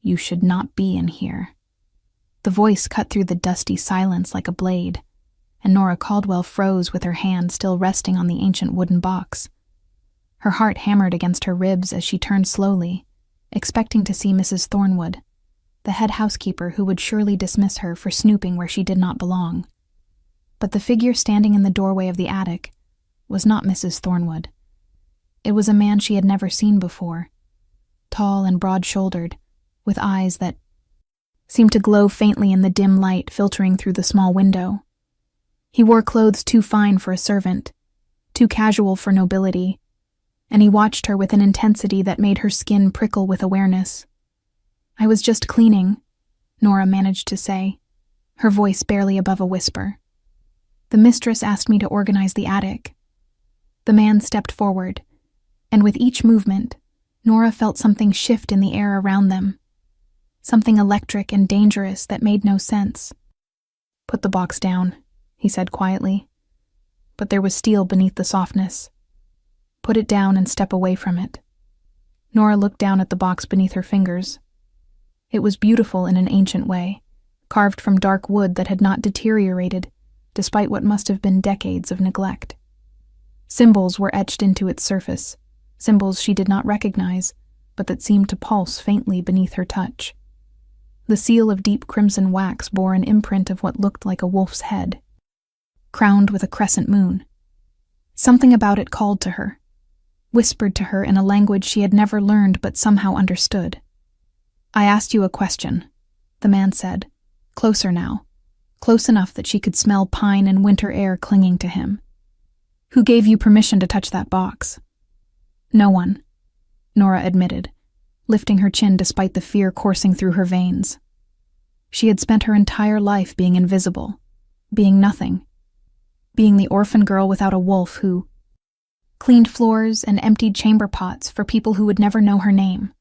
"You should not be in here." The voice cut through the dusty silence like a blade, and Nora Caldwell froze with her hand still resting on the ancient wooden box. Her heart hammered against her ribs as she turned slowly, expecting to see Mrs. Thornwood, the head housekeeper who would surely dismiss her for snooping where she did not belong. But the figure standing in the doorway of the attic was not Mrs. Thornwood. It was a man she had never seen before, tall and broad-shouldered, with eyes that seemed to glow faintly in the dim light filtering through the small window. He wore clothes too fine for a servant, too casual for nobility, and he watched her with an intensity that made her skin prickle with awareness. "I was just cleaning," Nora managed to say, her voice barely above a whisper. "The mistress asked me to organize the attic." The man stepped forward, and with each movement, Nora felt something shift in the air around them, something electric and dangerous that made no sense. "Put the box down," he said quietly, but there was steel beneath the softness. "Put it down and step away from it." Nora looked down at the box beneath her fingers. It was beautiful in an ancient way, carved from dark wood that had not deteriorated, despite what must have been decades of neglect. Symbols were etched into its surface, symbols she did not recognize, but that seemed to pulse faintly beneath her touch. The seal of deep crimson wax bore an imprint of what looked like a wolf's head, crowned with a crescent moon. Something about it called to her, whispered to her in a language she had never learned but somehow understood. "I asked you a question," the man said, closer now, close enough that she could smell pine and winter air clinging to him. "Who gave you permission to touch that box?" "No one," Nora admitted, lifting her chin despite the fear coursing through her veins. She had spent her entire life being invisible, being nothing, being the orphan girl without a wolf who cleaned floors and emptied chamber pots for people who would never know her name.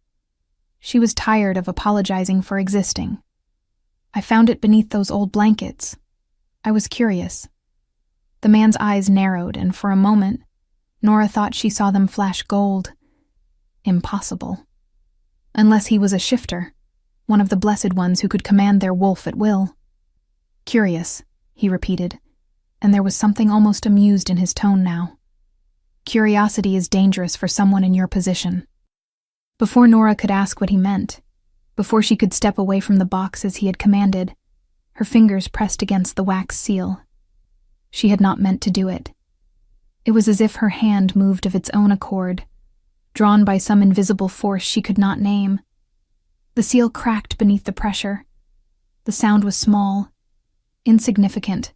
She was tired of apologizing for existing. "I found it beneath those old blankets. I was curious." The man's eyes narrowed, and for a moment, Nora thought she saw them flash gold. Impossible. Unless he was a shifter, one of the blessed ones who could command their wolf at will. "Curious," he repeated, and there was something almost amused in his tone now. "Curiosity is dangerous for someone in your position." Before Nora could ask what he meant, before she could step away from the box as he had commanded, her fingers pressed against the wax seal. She had not meant to do it. It was as if her hand moved of its own accord, drawn by some invisible force she could not name. The seal cracked beneath the pressure. The sound was small, insignificant,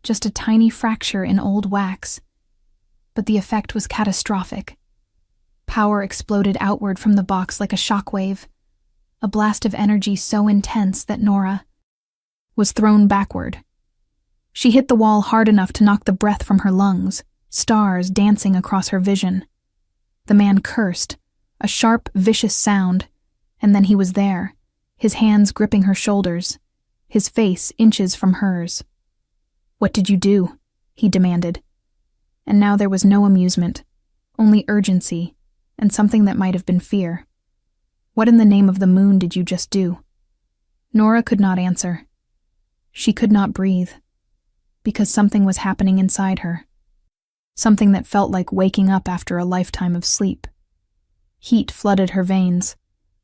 just a tiny fracture in old wax. But the effect was catastrophic. Power exploded outward from the box like a shockwave, a blast of energy so intense that Nora was thrown backward. She hit the wall hard enough to knock the breath from her lungs, stars dancing across her vision. The man cursed, a sharp, vicious sound, and then he was there, his hands gripping her shoulders, his face inches from hers. "What did you do?" he demanded. And now there was no amusement, only urgency, and something that might have been fear. "What in the name of the moon did you just do?" Nora could not answer. She could not breathe, because something was happening inside her. Something that felt like waking up after a lifetime of sleep. Heat flooded her veins,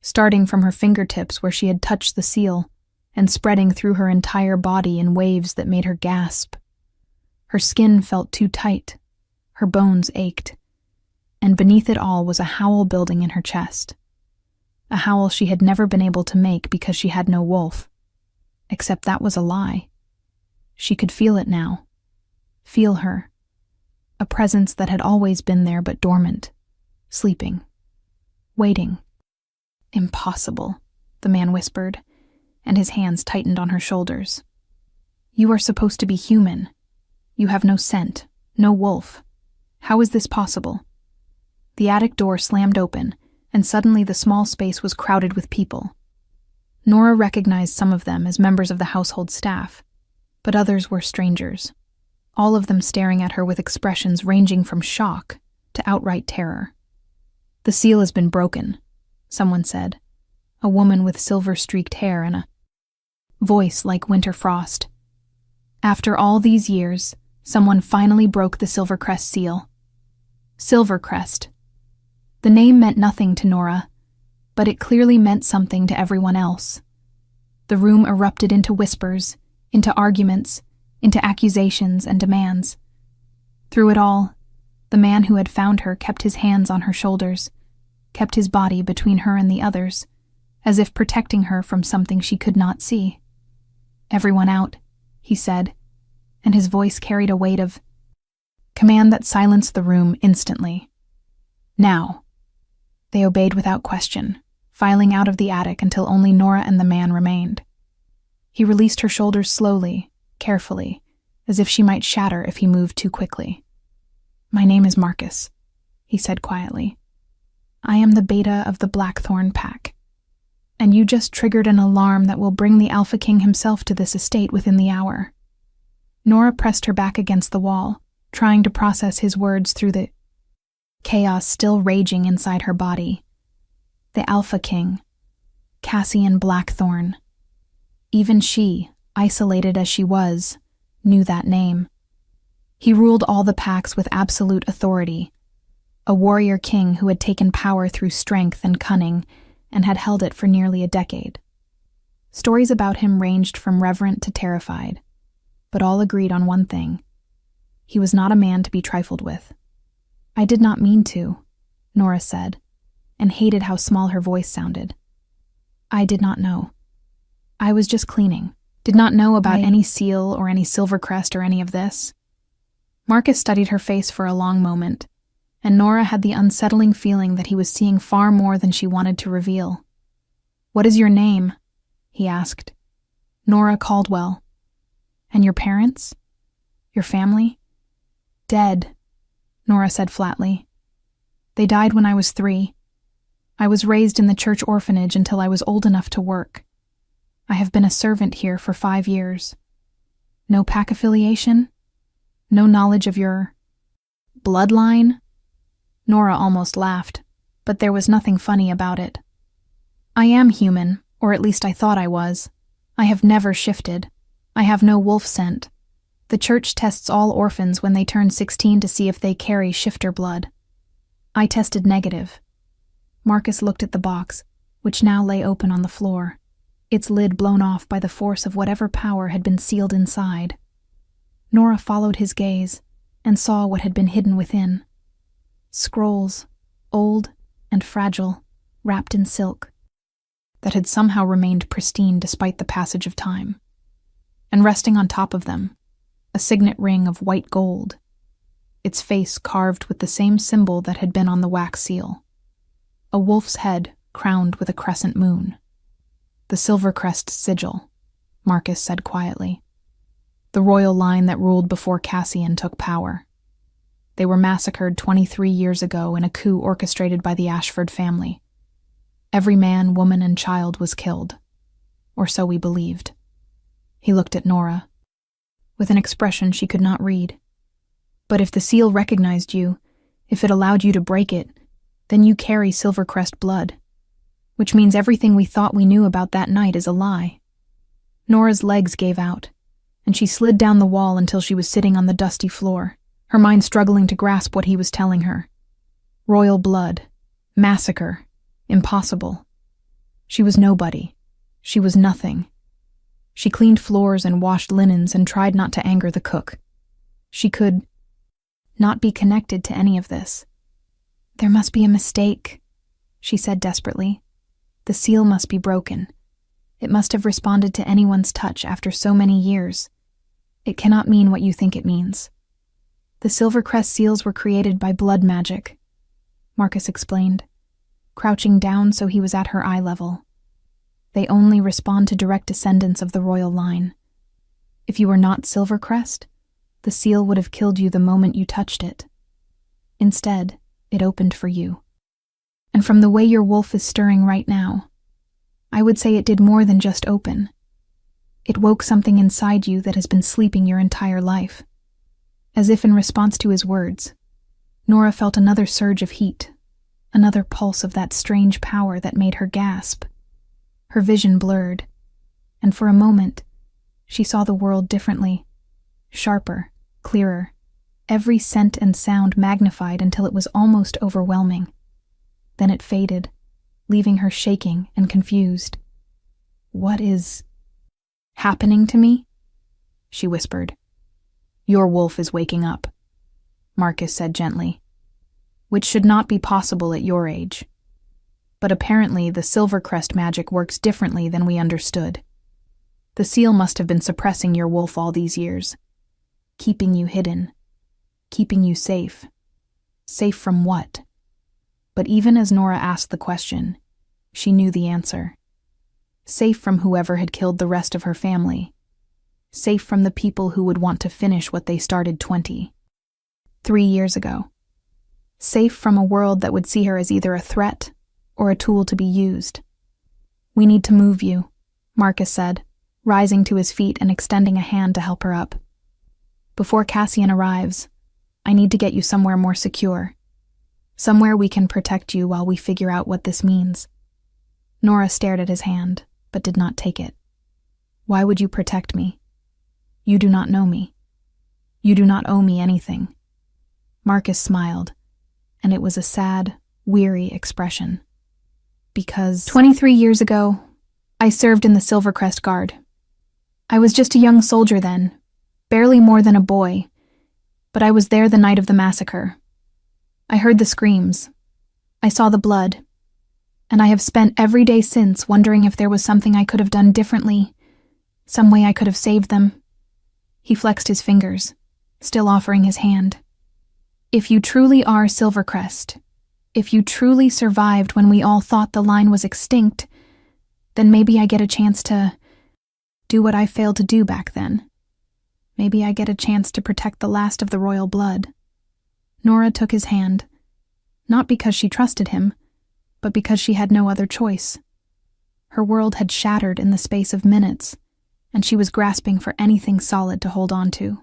starting from her fingertips where she had touched the seal, and spreading through her entire body in waves that made her gasp. Her skin felt too tight, her bones ached, and beneath it all was a howl building in her chest. A howl she had never been able to make because she had no wolf. Except that was a lie. She could feel it now. Feel her. A presence that had always been there but dormant, sleeping, waiting. "Impossible," the man whispered, and his hands tightened on her shoulders. "You are supposed to be human. You have no scent, no wolf. How is this possible?" The attic door slammed open, and suddenly the small space was crowded with people. Nora recognized some of them as members of the household staff, but others were strangers, all of them staring at her with expressions ranging from shock to outright terror. "The seal has been broken," someone said, a woman with silver-streaked hair and a voice like winter frost. After all these years, someone finally broke the Silvercrest seal. Silvercrest. The name meant nothing to Nora, but it clearly meant something to everyone else. The room erupted into whispers, into arguments, into accusations and demands. Through it all, the man who had found her kept his hands on her shoulders, kept his body between her and the others, as if protecting her from something she could not see. "Everyone out," he said, and his voice carried a weight of command that silenced the room instantly. "Now." They obeyed without question, filing out of the attic until only Nora and the man remained. He released her shoulders slowly, carefully, as if she might shatter if he moved too quickly. "My name is Marcus," he said quietly. "I am the beta of the Blackthorn Pack, and you just triggered an alarm that will bring the Alpha King himself to this estate within the hour." Nora pressed her back against the wall, trying to process his words through the chaos still raging inside her body. The Alpha King, Cassian Blackthorn. Even she, isolated as she was, knew that name. He ruled all the packs with absolute authority, a warrior king who had taken power through strength and cunning and had held it for nearly a decade. Stories about him ranged from reverent to terrified, but all agreed on one thing: he was not a man to be trifled with. "I did not mean to," Nora said, and hated how small her voice sounded. "I did not know. I was just cleaning. Did not know about any seal or any Silvercrest or any of this." Marcus studied her face for a long moment, and Nora had the unsettling feeling that he was seeing far more than she wanted to reveal. "What is your name?" he asked. "Nora Caldwell." "And your parents? Your family?" "Dead," Nora said flatly. "They died when I was 3. I was raised in the church orphanage until I was old enough to work. I have been a servant here for 5 years. No pack affiliation? No knowledge of your bloodline?" Nora almost laughed, but there was nothing funny about it. "I am human, or at least I thought I was. I have never shifted. I have no wolf scent. The church tests all orphans when they turn 16 to see if they carry shifter blood. I tested negative." Marcus looked at the box, which now lay open on the floor, its lid blown off by the force of whatever power had been sealed inside. Nora followed his gaze and saw what had been hidden within. Scrolls, old and fragile, wrapped in silk, that had somehow remained pristine despite the passage of time. And resting on top of them, a signet ring of white gold, its face carved with the same symbol that had been on the wax seal. A wolf's head crowned with a crescent moon. "The Silvercrest Sigil," Marcus said quietly. "The royal line that ruled before Cassian took power. They were massacred 23 years ago in a coup orchestrated by the Ashford family. Every man, woman, and child was killed. Or so we believed." He looked at Nora, with an expression she could not read. "But if the seal recognized you, if it allowed you to break it, then you carry Silvercrest blood, which means everything we thought we knew about that night is a lie." Nora's legs gave out, and she slid down the wall until she was sitting on the dusty floor, her mind struggling to grasp what he was telling her. Royal blood, massacre, impossible. She was nobody. She was nothing. She cleaned floors and washed linens and tried not to anger the cook. She could not be connected to any of this. "There must be a mistake," she said desperately. "The seal must be broken. It must have responded to anyone's touch after so many years. It cannot mean what you think it means." "The Silvercrest seals were created by blood magic," Marcus explained, crouching down so he was at her eye level. "They only respond to direct descendants of the royal line. If you were not Silvercrest, the seal would have killed you the moment you touched it. Instead, it opened for you. And from the way your wolf is stirring right now, I would say it did more than just open. It woke something inside you that has been sleeping your entire life." As if in response to his words, Nora felt another surge of heat, another pulse of that strange power that made her gasp. Her vision blurred, and for a moment, she saw the world differently, sharper, clearer, every scent and sound magnified until it was almost overwhelming. Then it faded, leaving her shaking and confused. "What is happening to me?" she whispered. "Your wolf is waking up," Marcus said gently, "which should not be possible at your age. But apparently the Silvercrest magic works differently than we understood. The seal must have been suppressing your wolf all these years, keeping you hidden, keeping you safe. Safe from what?" But even as Nora asked the question, she knew the answer. Safe from whoever had killed the rest of her family. Safe from the people who would want to finish what they started 23 years ago. Safe from a world that would see her as either a threat or a tool to be used. "We need to move you," Marcus said, rising to his feet and extending a hand to help her up. "Before Cassian arrives, I need to get you somewhere more secure. Somewhere we can protect you while we figure out what this means." Nora stared at his hand, but did not take it. "Why would you protect me? You do not know me. You do not owe me anything." Marcus smiled, and it was a sad, weary expression. "Because 23 years ago, I served in the Silvercrest Guard. I was just a young soldier then, barely more than a boy, but I was there the night of the massacre. I heard the screams. I saw the blood. And I have spent every day since wondering if there was something I could have done differently, some way I could have saved them." He flexed his fingers, still offering his hand. "If you truly are Silvercrest, if you truly survived when we all thought the line was extinct, then maybe I get a chance to do what I failed to do back then. Maybe I get a chance to protect the last of the royal blood." Nora took his hand, not because she trusted him, but because she had no other choice. Her world had shattered in the space of minutes, and she was grasping for anything solid to hold on to.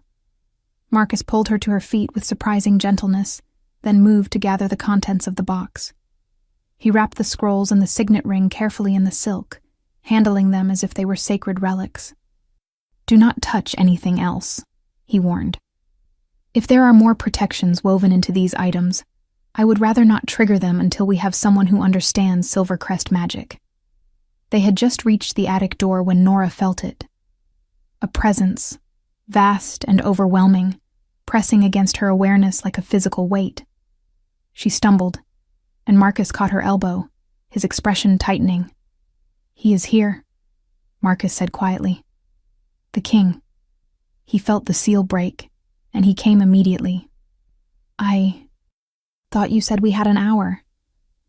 Marcus pulled her to her feet with surprising gentleness, then moved to gather the contents of the box. He wrapped the scrolls and the signet ring carefully in the silk, handling them as if they were sacred relics. "Do not touch anything else," he warned. "If there are more protections woven into these items, I would rather not trigger them until we have someone who understands Silvercrest magic." They had just reached the attic door when Nora felt it. A presence, vast and overwhelming, pressing against her awareness like a physical weight. She stumbled, and Marcus caught her elbow, his expression tightening. "He is here," Marcus said quietly. "The king." He felt the seal break, and he came immediately. "I thought you said we had an hour,"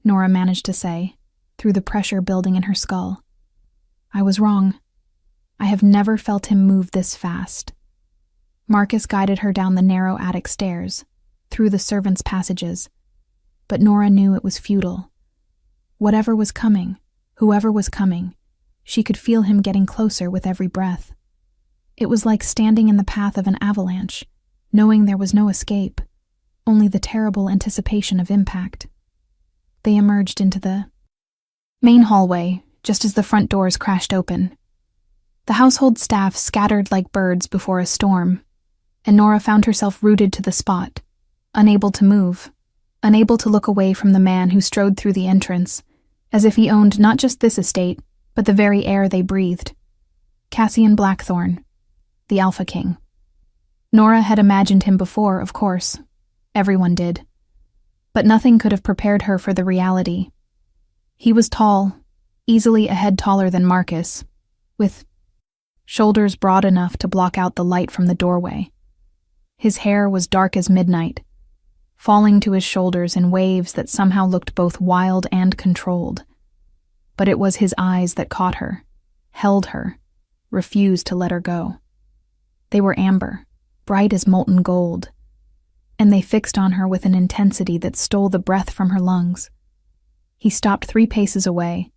Nora managed to say, through the pressure building in her skull. "I was wrong. I have never felt him move this fast." Marcus guided her down the narrow attic stairs, through the servants' passages, but Nora knew it was futile. Whatever was coming, whoever was coming, she could feel him getting closer with every breath. It was like standing in the path of an avalanche, knowing there was no escape, only the terrible anticipation of impact. They emerged into the main hallway, just as the front doors crashed open. The household staff scattered like birds before a storm, and Nora found herself rooted to the spot, unable to move, unable to look away from the man who strode through the entrance, as if he owned not just this estate, but the very air they breathed. Cassian Blackthorn, the Alpha King. Nora had imagined him before, of course. Everyone did. But nothing could have prepared her for the reality. He was tall, easily a head taller than Marcus, with shoulders broad enough to block out the light from the doorway. His hair was dark as midnight, falling to his shoulders in waves that somehow looked both wild and controlled. But it was his eyes that caught her, held her, refused to let her go. They were amber, bright as molten gold, and they fixed on her with an intensity that stole the breath from her lungs. He stopped 3 paces away,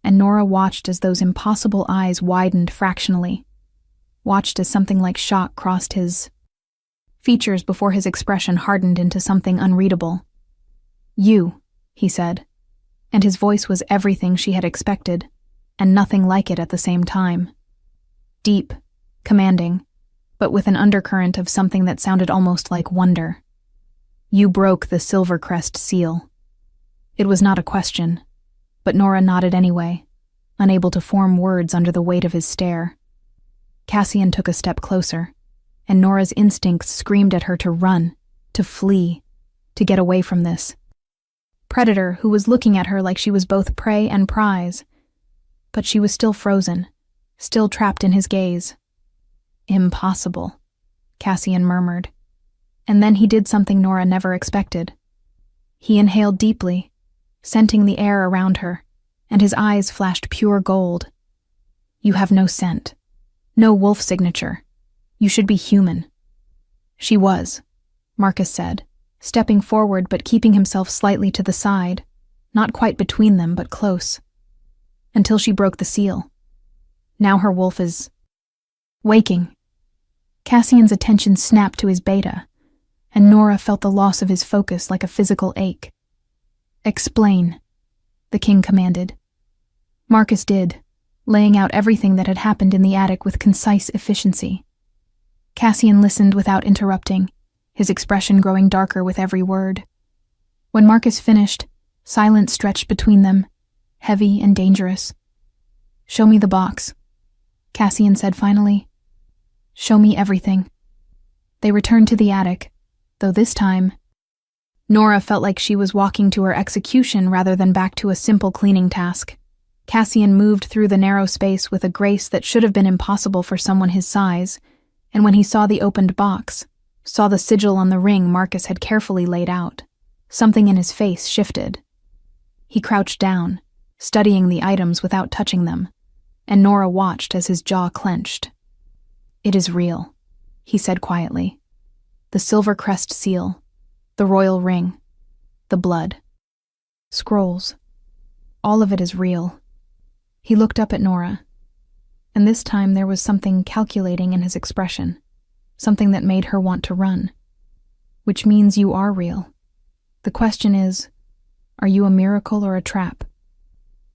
and Nora watched as those impossible eyes widened fractionally, watched as something like shock crossed his features before his expression hardened into something unreadable. "You," he said, and his voice was everything she had expected, and nothing like it at the same time. Deep, commanding, but with an undercurrent of something that sounded almost like wonder. "You broke the Silvercrest seal." It was not a question, but Nora nodded anyway, unable to form words under the weight of his stare. Cassian took a step closer, and Nora's instincts screamed at her to run, to flee, to get away from this predator who was looking at her like she was both prey and prize. But she was still frozen, still trapped in his gaze. "Impossible," Cassian murmured. And then he did something Nora never expected. He inhaled deeply, scenting the air around her, and his eyes flashed pure gold. "You have no scent, no wolf signature. You should be human." "She was," Marcus said, stepping forward but keeping himself slightly to the side, not quite between them but close. "Until she broke the seal. Now her wolf is waking." Cassian's attention snapped to his beta, and Nora felt the loss of his focus like a physical ache. "Explain," the king commanded. Marcus did, laying out everything that had happened in the attic with concise efficiency. Cassian listened without interrupting, his expression growing darker with every word. When Marcus finished, silence stretched between them, heavy and dangerous. "Show me the box," Cassian said finally. "Show me everything." They returned to the attic, though this time, Nora felt like she was walking to her execution rather than back to a simple cleaning task. Cassian moved through the narrow space with a grace that should have been impossible for someone his size, and when he saw the opened box, saw the sigil on the ring Marcus had carefully laid out, something in his face shifted. He crouched down, studying the items without touching them, and Nora watched as his jaw clenched. "It is real," he said quietly. "The Silvercrest seal, the royal ring, the blood, scrolls. All of it is real." He looked up at Nora, and this time there was something calculating in his expression, something that made her want to run. "Which means you are real. The question is, are you a miracle or a trap?"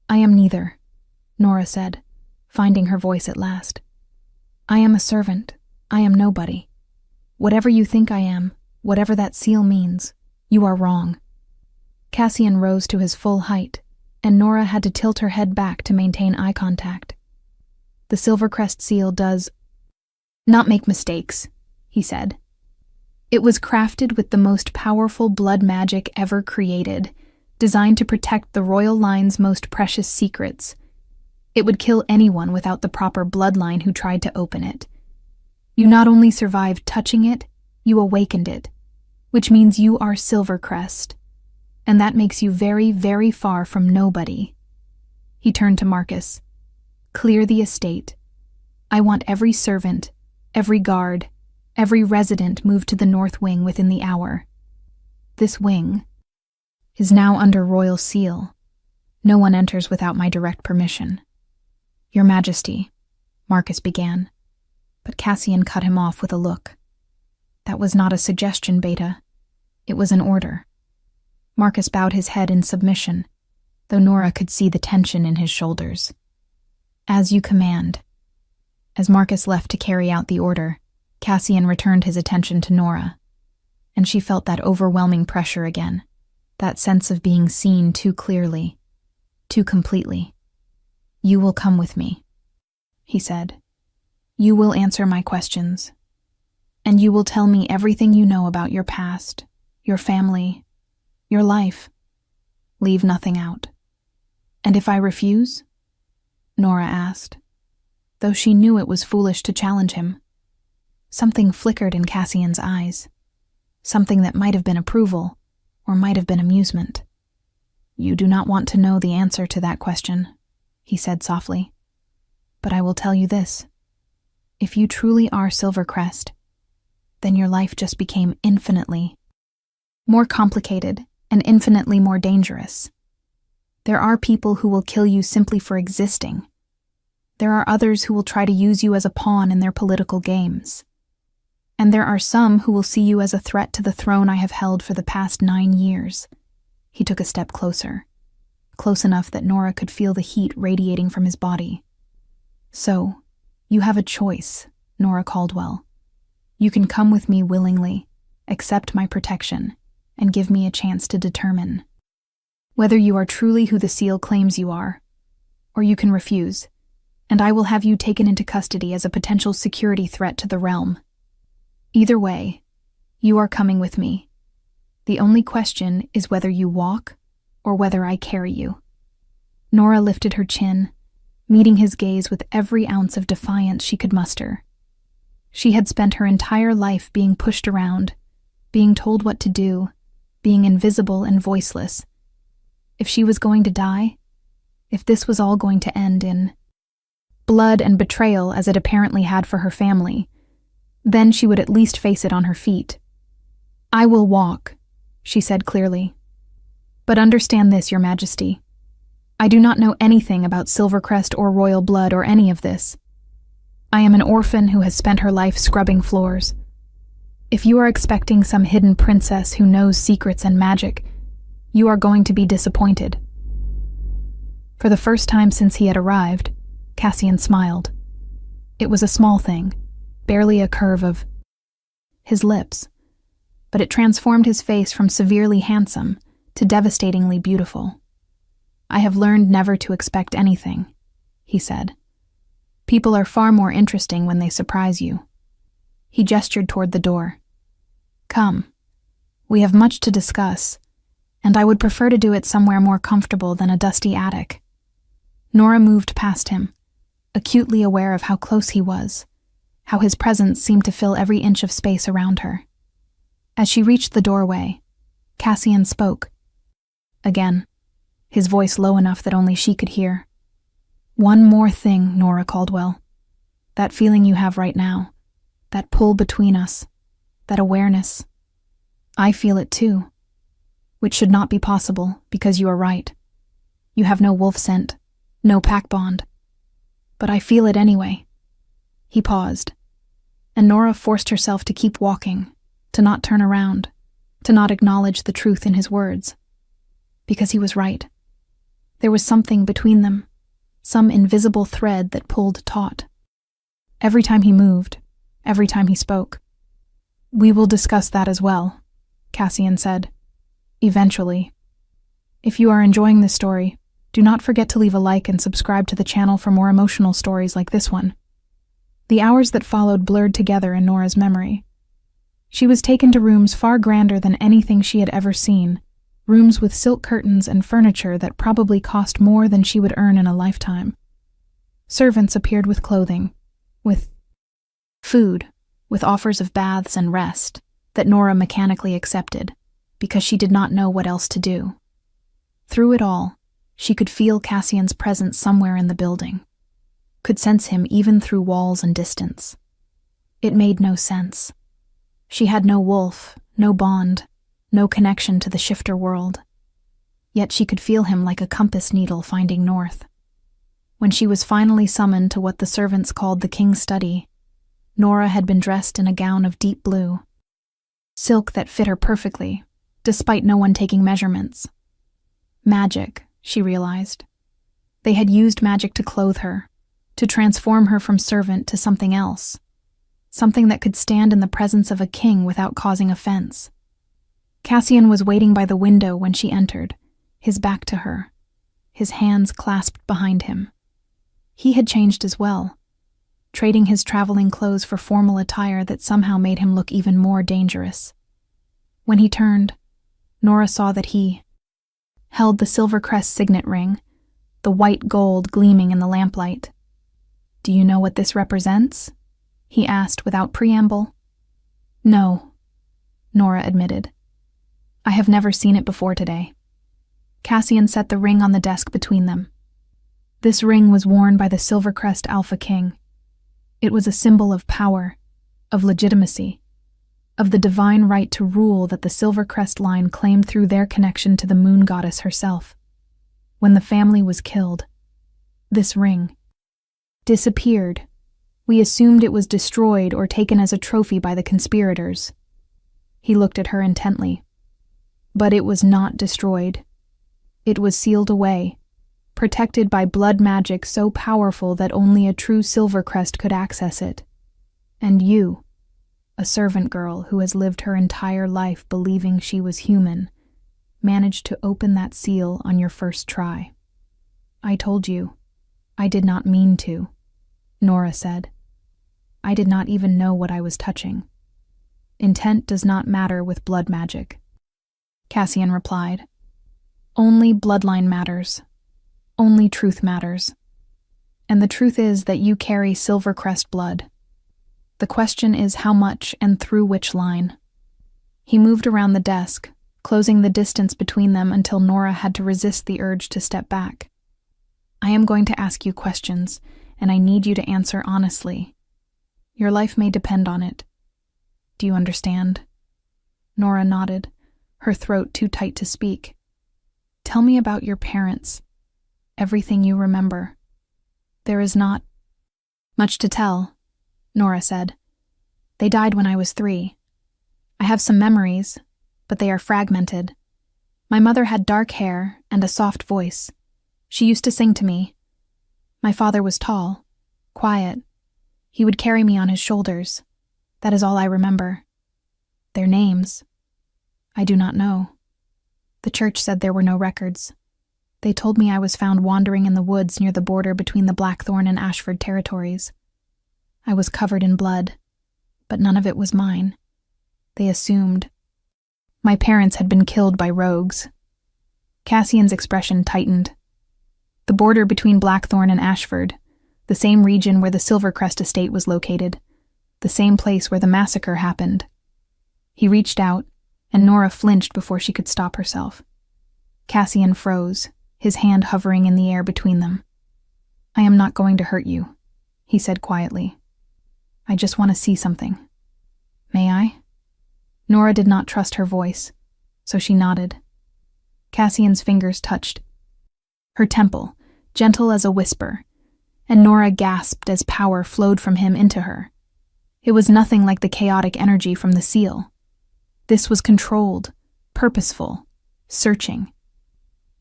"I am neither," Nora said, finding her voice at last. "I am a servant. I am nobody. Whatever you think I am, whatever that seal means, you are wrong." Cassian rose to his full height, and Nora had to tilt her head back to maintain eye contact. "The Silvercrest seal does not make mistakes," he said. "It was crafted with the most powerful blood magic ever created, designed to protect the royal line's most precious secrets. It would kill anyone without the proper bloodline who tried to open it. You not only survived touching it, you awakened it, which means you are Silvercrest, and that makes you very, very far from nobody." He turned to Marcus. "Clear the estate. I want every servant, every guard, every resident moved to the North Wing within the hour. This wing is now under royal seal. No one enters without my direct permission." "Your Majesty," Marcus began, but Cassian cut him off with a look. "That was not a suggestion, Beta. It was an order." Marcus bowed his head in submission, though Nora could see the tension in his shoulders. "As you command." As Marcus left to carry out the order, Cassian returned his attention to Nora, and she felt that overwhelming pressure again, that sense of being seen too clearly, too completely. "You will come with me," he said. "You will answer my questions, and you will tell me everything you know about your past, your family, your life. Leave nothing out." "And if I refuse?" Nora asked, though she knew it was foolish to challenge him. Something flickered in Cassian's eyes, something that might have been approval, or might have been amusement. "You do not want to know the answer to that question," he said softly. "But I will tell you this. If you truly are Silvercrest, then your life just became infinitely more complicated and infinitely more dangerous. There are people who will kill you simply for existing. There are others who will try to use you as a pawn in their political games. And there are some who will see you as a threat to the throne I have held for the past 9 years. He took a step closer, close enough that Nora could feel the heat radiating from his body. "So, you have a choice, Nora Caldwell. You can come with me willingly, accept my protection, and give me a chance to determine whether you are truly who the seal claims you are, or you can refuse, and I will have you taken into custody as a potential security threat to the realm. Either way, you are coming with me. The only question is whether you walk or whether I carry you." Nora lifted her chin, meeting his gaze with every ounce of defiance she could muster. She had spent her entire life being pushed around, being told what to do, being invisible and voiceless. If she was going to die, if this was all going to end in blood and betrayal as it apparently had for her family, then she would at least face it on her feet. "I will walk," she said clearly. "But understand this, Your Majesty. I do not know anything about Silvercrest or royal blood or any of this. I am an orphan who has spent her life scrubbing floors. If you are expecting some hidden princess who knows secrets and magic, you are going to be disappointed." For the first time since he had arrived, Cassian smiled. It was a small thing, barely a curve of his lips, but it transformed his face from severely handsome to devastatingly beautiful. "I have learned never to expect anything," he said. "People are far more interesting when they surprise you." He gestured toward the door. "Come. We have much to discuss, and I would prefer to do it somewhere more comfortable than a dusty attic." Nora moved past him, acutely aware of how close he was, how his presence seemed to fill every inch of space around her. As she reached the doorway, Cassian spoke. Again, his voice low enough that only she could hear. "One more thing, Nora Caldwell. That feeling you have right now, that pull between us, that awareness. I feel it too, which should not be possible because you are right. You have no wolf scent, no pack bond. But I feel it anyway." He paused, and Nora forced herself to keep walking, to not turn around, to not acknowledge the truth in his words. Because he was right. There was something between them, some invisible thread that pulled taut. Every time he moved, every time he spoke. "We will discuss that as well," Cassian said. "Eventually. If you are enjoying this story, do not forget to leave a like and subscribe to the channel for more emotional stories like this one." The hours that followed blurred together in Nora's memory. She was taken to rooms far grander than anything she had ever seen, rooms with silk curtains and furniture that probably cost more than she would earn in a lifetime. Servants appeared with clothing, with food, with offers of baths and rest that Nora mechanically accepted because she did not know what else to do. Through it all, she could feel Cassian's presence somewhere in the building, could sense him even through walls and distance. It made no sense. She had no wolf, no bond, no connection to the shifter world. Yet she could feel him like a compass needle finding north. When she was finally summoned to what the servants called the king's study, Nora had been dressed in a gown of deep blue, silk that fit her perfectly, despite no one taking measurements. Magic, she realized. They had used magic to clothe her, to transform her from servant to something else, something that could stand in the presence of a king without causing offense. Cassian was waiting by the window when she entered, his back to her, his hands clasped behind him. He had changed as well, trading his traveling clothes for formal attire that somehow made him look even more dangerous. When he turned, Nora saw that he held the Silvercrest signet ring, the white gold gleaming in the lamplight. "Do you know what this represents?" he asked without preamble. "No," Nora admitted. "I have never seen it before today." Cassian set the ring on the desk between them. This ring was worn by the Silvercrest Alpha King. It was a symbol of power, of legitimacy, of the divine right to rule that the Silvercrest line claimed through their connection to the moon goddess herself. When the family was killed, this ring disappeared. We assumed it was destroyed or taken as a trophy by the conspirators. He looked at her intently. But it was not destroyed. It was sealed away, protected by blood magic so powerful that only a true Silvercrest could access it. And you, a servant girl who has lived her entire life believing she was human, managed to open that seal on your first try. I told you. I did not mean to, Nora said. I did not even know what I was touching. Intent does not matter with blood magic. Cassian replied. Only bloodline matters. Only truth matters. And the truth is that you carry Silvercrest blood. The question is how much and through which line. He moved around the desk, closing the distance between them until Nora had to resist the urge to step back. I am going to ask you questions, and I need you to answer honestly. Your life may depend on it. Do you understand? Nora nodded, her throat too tight to speak. Tell me about your parents. Everything you remember. There is not much to tell, Nora said. They died when I was 3. I have some memories, but they are fragmented. My mother had dark hair and a soft voice. She used to sing to me. My father was tall, quiet. He would carry me on his shoulders. That is all I remember. Their names, I do not know. The church said there were no records. They told me I was found wandering in the woods near the border between the Blackthorn and Ashford territories. I was covered in blood, but none of it was mine. They assumed. My parents had been killed by rogues. Cassian's expression tightened. The border between Blackthorn and Ashford, the same region where the Silvercrest estate was located, the same place where the massacre happened. He reached out, and Nora flinched before she could stop herself. Cassian froze, his hand hovering in the air between them. I am not going to hurt you, he said quietly. I just want to see something. May I? Nora did not trust her voice, so she nodded. Cassian's fingers touched her temple, gentle as a whisper, and Nora gasped as power flowed from him into her. It was nothing like the chaotic energy from the seal. This was controlled, purposeful, searching.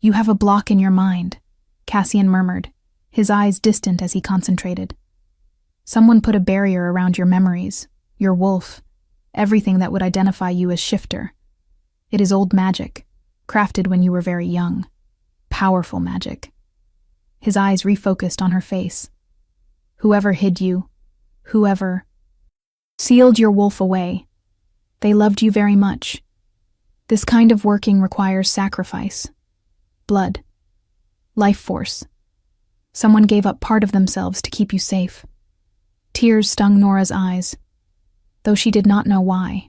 You have a block in your mind, Cassian murmured, his eyes distant as he concentrated. Someone put a barrier around your memories, your wolf, everything that would identify you as Shifter. It is old magic, crafted when you were very young. Powerful magic. His eyes refocused on her face. Whoever hid you, whoever sealed your wolf away, they loved you very much. This kind of working requires sacrifice. Blood. Life force. Someone gave up part of themselves to keep you safe. Tears stung Nora's eyes, though she did not know why.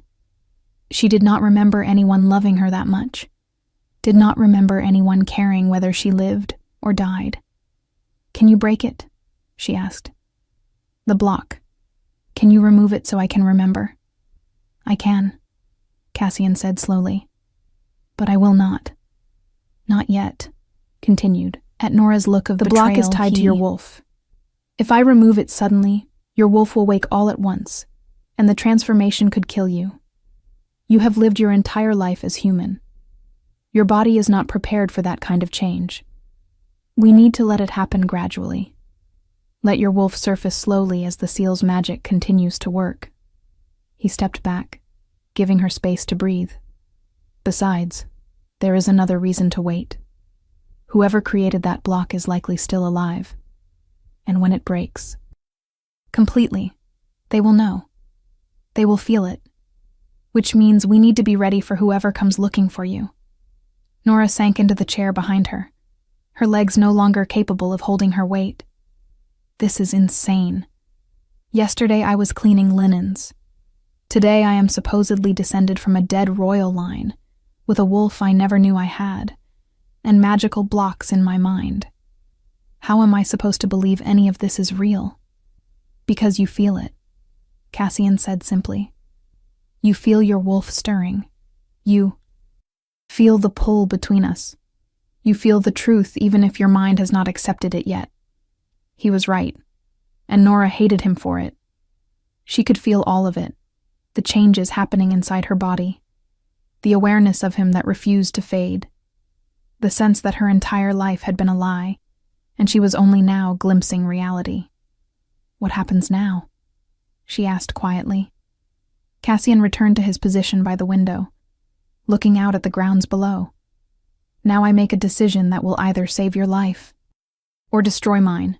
She did not remember anyone loving her that much. Did not remember anyone caring whether she lived or died. Can you break it? She asked. The block. Can you remove it so I can remember? I can, Cassian said slowly. But I will not. Not yet, continued, at Nora's look of betrayal. The block is tied to your wolf. If I remove it suddenly, your wolf will wake all at once, and the transformation could kill you. You have lived your entire life as human. Your body is not prepared for that kind of change. We need to let it happen gradually. Let your wolf surface slowly as the seal's magic continues to work. He stepped back, giving her space to breathe. Besides, there is another reason to wait. Whoever created that block is likely still alive. And when it breaks, completely, they will know. They will feel it. Which means we need to be ready for whoever comes looking for you. Nora sank into the chair behind her, her legs no longer capable of holding her weight. This is insane. Yesterday I was cleaning linens. Today I am supposedly descended from a dead royal line, with a wolf I never knew I had, and magical blocks in my mind. How am I supposed to believe any of this is real? Because you feel it, Cassian said simply. You feel your wolf stirring. You feel the pull between us. You feel the truth even if your mind has not accepted it yet. He was right, and Nora hated him for it. She could feel all of it, the changes happening inside her body, the awareness of him that refused to fade. the sense that her entire life had been a lie, and she was only now glimpsing reality. "What happens now?" she asked quietly. Cassian returned to his position by the window, looking out at the grounds below. "Now I make a decision that will either save your life or destroy mine.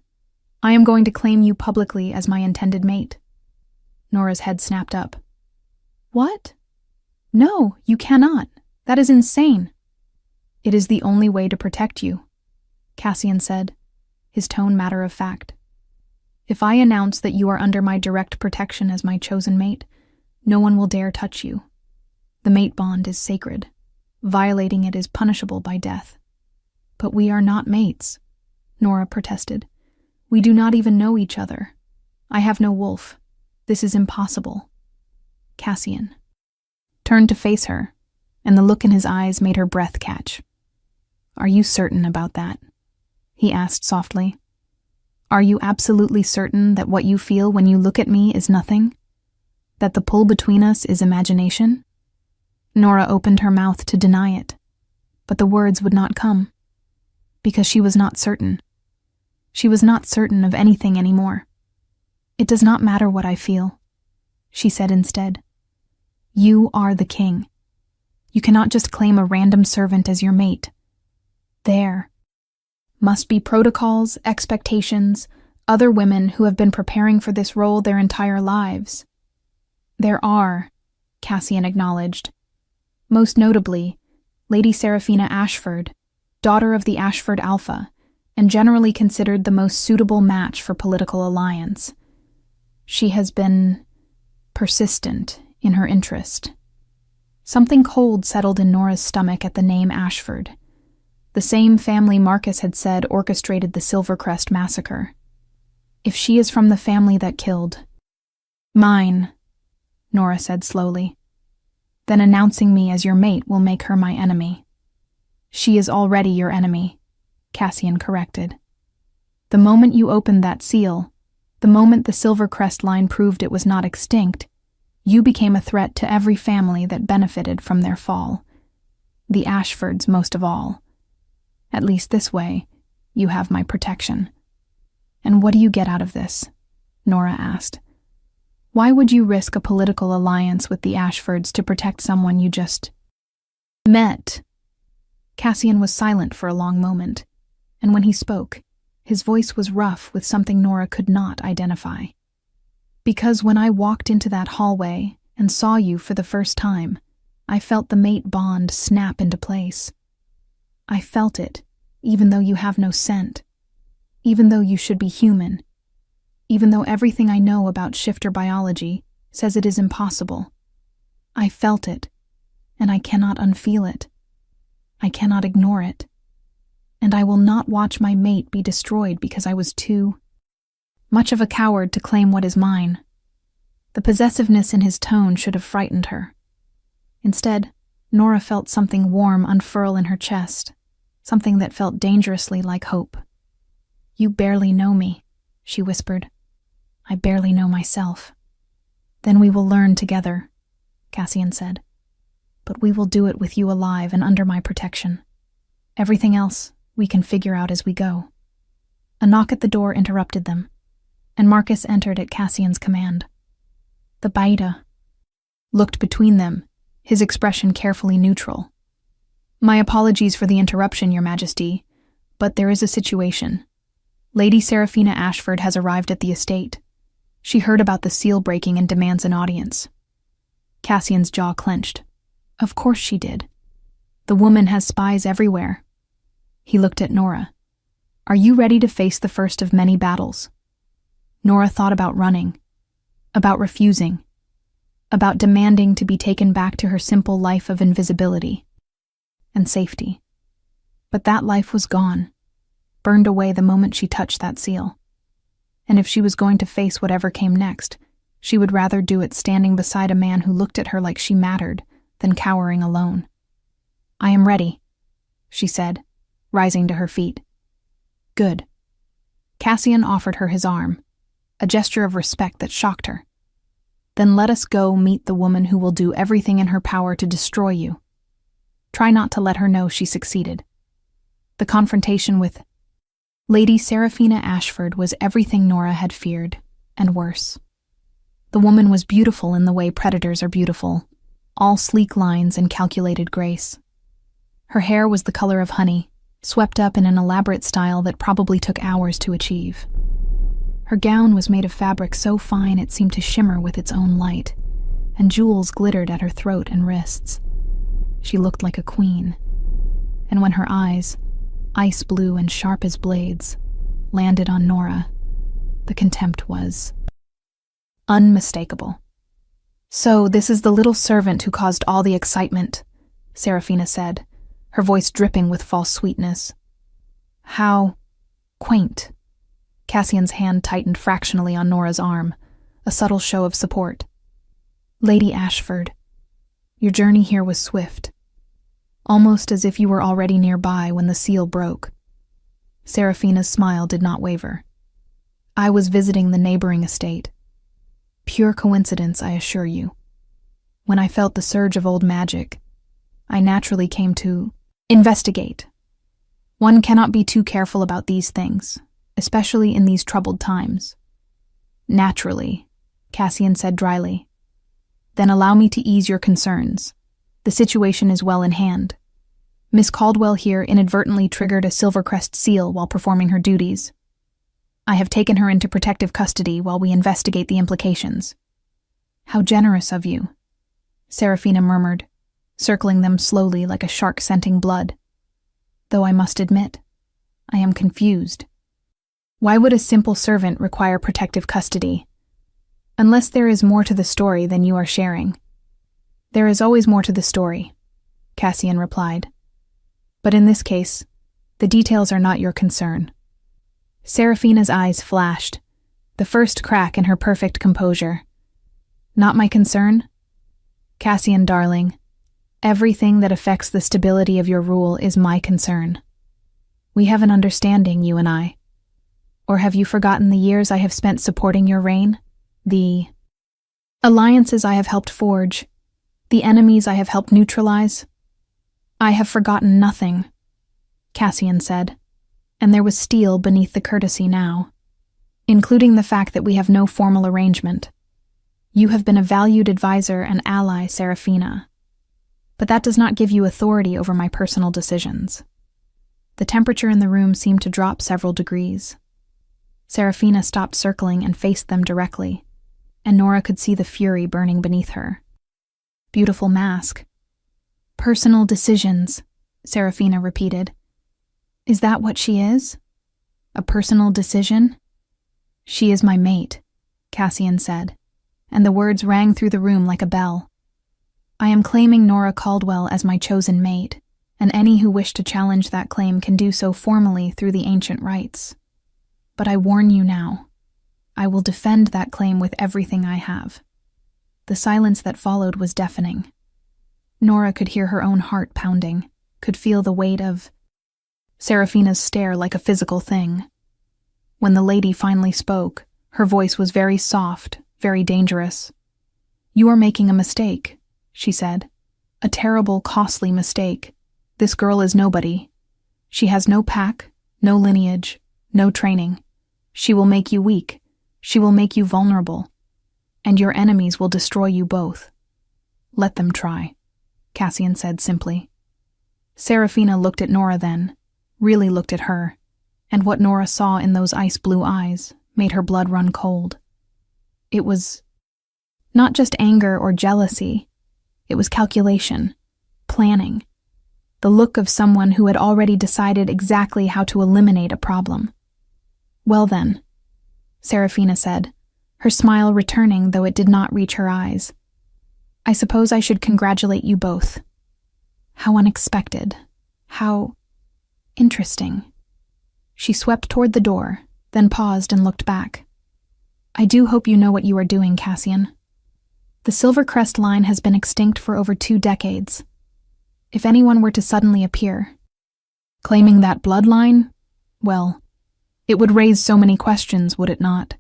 I am going to claim you publicly as my intended mate." Nora's head snapped up. "What? No, you cannot. That is insane." "It is the only way to protect you," Cassian said, his tone matter of fact. "If I announce that you are under my direct protection as my chosen mate, no one will dare touch you. The mate bond is sacred. Violating it is punishable by death." "But we are not mates," Nora protested. "We do not even know each other. I have no wolf. This is impossible." Cassian turned to face her, and the look in his eyes made her breath catch. "Are you certain about that?" he asked softly. "Are you absolutely certain that what you feel when you look at me is nothing? That the pull between us is imagination?" Nora opened her mouth to deny it, but the words would not come, because she was not certain. She was not certain of anything anymore. "It does not matter what I feel," she said instead. "You are the king. You cannot just claim a random servant as your mate. There must be protocols, expectations, other women who have been preparing for this role their entire lives." "There are," Cassian acknowledged. "Most notably, Lady Seraphina Ashford, daughter of the Ashford Alpha, and generally considered the most suitable match for political alliance. She has been persistent in her interest." Something cold settled in Nora's stomach at the name Ashford, the same family Marcus had said orchestrated the Silvercrest massacre. "If she is from the family that killed mine," Nora said slowly, "then announcing me as your mate will make her my enemy." "She is already your enemy," Cassian corrected. "The moment you opened that seal, the moment the Silvercrest line proved it was not extinct, you became a threat to every family that benefited from their fall. The Ashfords most of all. At least this way, you have my protection." "And what do you get out of this?" Nora asked. "Why would you risk a political alliance with the Ashfords to protect someone you just met?" Cassian was silent for a long moment, and when he spoke, his voice was rough with something Nora could not identify. "Because when I walked into that hallway and saw you for the first time, I felt the mate bond snap into place. I felt it, even though you have no scent, even though you should be human, even though everything I know about shifter biology says it is impossible. I felt it, and I cannot unfeel it. I cannot ignore it. And I will not watch my mate be destroyed because I was too much of a coward to claim what is mine." The possessiveness in his tone should have frightened her. Instead, Nora felt something warm unfurl in her chest, something that felt dangerously like hope. "You barely know me," she whispered. "I barely know myself." "Then we will learn together," Cassian said. "But we will do it with you alive and under my protection. Everything else we can figure out as we go." A knock at the door interrupted them, and Marcus entered at Cassian's command. The Baida looked between them, his expression carefully neutral. "My apologies for the interruption, Your Majesty, but there is a situation. Lady Seraphina Ashford has arrived at the estate. She heard about the seal breaking and demands an audience." Cassian's jaw clenched. Of course she did. The woman has spies everywhere. He looked at Nora. "Are you ready to face the first of many battles?" Nora thought about running, about refusing, about demanding to be taken back to her simple life of invisibility and safety. But that life was gone, burned away the moment she touched that seal. And if she was going to face whatever came next, she would rather do it standing beside a man who looked at her like she mattered than cowering alone. "I am ready," she said, rising to her feet. "Good." Cassian offered her his arm, a gesture of respect that shocked her. "Then let us go meet the woman who will do everything in her power to destroy you. Try not to let her know she succeeded." The confrontation with Lady Seraphina Ashford was everything Nora had feared, and worse. The woman was beautiful in the way predators are beautiful, all sleek lines and calculated grace. Her hair was the color of honey, swept up in an elaborate style that probably took hours to achieve. Her gown was made of fabric so fine it seemed to shimmer with its own light, and jewels glittered at her throat and wrists. She looked like a queen. And when her eyes, ice blue and sharp as blades, landed on Nora, the contempt was unmistakable. "So this is the little servant who caused all the excitement," Seraphina said, her voice dripping with false sweetness. "How quaint." Cassian's hand tightened fractionally on Nora's arm, a subtle show of support. "Lady Ashford, your journey here was swift, almost as if you were already nearby when the seal broke." Seraphina's smile did not waver. "I was visiting the neighboring estate. Pure coincidence, I assure you. When I felt the surge of old magic, I naturally came to investigate. One cannot be too careful about these things, especially in these troubled times." "Naturally," Cassian said dryly. "Then allow me to ease your concerns. The situation is well in hand. Miss Caldwell here inadvertently triggered a Silvercrest seal while performing her duties. I have taken her into protective custody while we investigate the implications." "How generous of you," Seraphina murmured, circling them slowly like a shark scenting blood. "Though I must admit, I am confused. Why would a simple servant require protective custody? Unless there is more to the story than you are sharing." "There is always more to the story," Cassian replied. "But in this case, the details are not your concern." Seraphina's eyes flashed, the first crack in her perfect composure. "Not my concern? Cassian, darling, everything that affects the stability of your rule is my concern. We have an understanding, you and I. Or have you forgotten the years I have spent supporting your reign? The alliances I have helped forge? The enemies I have helped neutralize?" "I have forgotten nothing," Cassian said, and there was steel beneath the courtesy now, "including the fact that we have no formal arrangement. You have been a valued advisor and ally, Seraphina, but that does not give you authority over my personal decisions." The temperature in the room seemed to drop several degrees. Seraphina stopped circling and faced them directly, and Nora could see the fury burning beneath her. Beautiful mask. "Personal decisions," Seraphina repeated. "Is that what she is? A personal decision?" "She is my mate," Cassian said, and the words rang through the room like a bell. "I am claiming Nora Caldwell as my chosen mate, and any who wish to challenge that claim can do so formally through the ancient rites. But I warn you now, I will defend that claim with everything I have." The silence that followed was deafening. Nora could hear her own heart pounding, could feel the weight of Seraphina's stare like a physical thing. When the lady finally spoke, her voice was very soft, very dangerous. "You are making a mistake," she said. "A terrible, costly mistake. This girl is nobody. She has no pack, no lineage, no training. She will make you weak. She will make you vulnerable. And your enemies will destroy you both. Let them try," Cassian said simply. Seraphina looked at Nora then, really looked at her, and what Nora saw in those ice-blue eyes made her blood run cold. It was not just anger or jealousy, it was calculation, planning, the look of someone who had already decided exactly how to eliminate a problem. "Well then," Seraphina said, her smile returning though it did not reach her eyes. "I suppose I should congratulate you both. How unexpected. How interesting." She swept toward the door, then paused and looked back. "I do hope you know what you are doing, Cassian. The Silvercrest line has been extinct for over 2 decades. If anyone were to suddenly appear, claiming that bloodline, well, it would raise so many questions, would it not?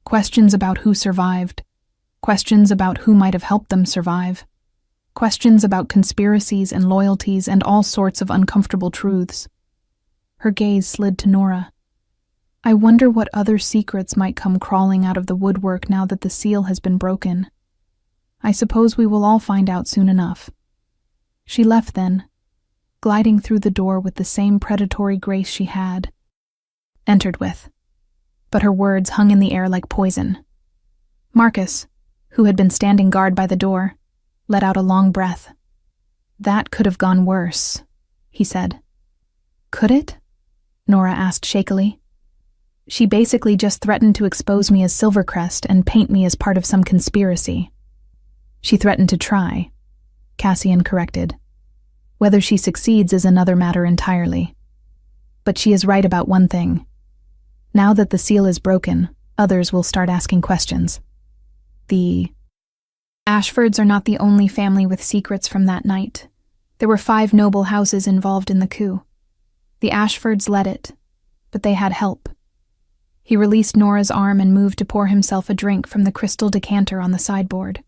Questions about who survived, questions about who might have helped them survive, questions about conspiracies and loyalties and all sorts of uncomfortable truths. Her gaze slid to Nora. I wonder what other secrets might come crawling out of the woodwork now that the seal has been broken. I suppose we will all find out soon enough. She left then, gliding through the door with the same predatory grace she had entered with, but her words hung in the air like poison. Marcus, who had been standing guard by the door, let out a long breath. That could have gone worse, he said. Could it? Nora asked shakily. She basically just threatened to expose me as Silvercrest and paint me as part of some conspiracy. She threatened to try, Cassian corrected. Whether she succeeds is another matter entirely. But she is right about one thing. Now that the seal is broken, others will start asking questions. The Ashfords are not the only family with secrets from that night. There were 5 noble houses involved in the coup. The Ashfords led it, but they had help. He released Nora's arm and moved to pour himself a drink from the crystal decanter on the sideboard.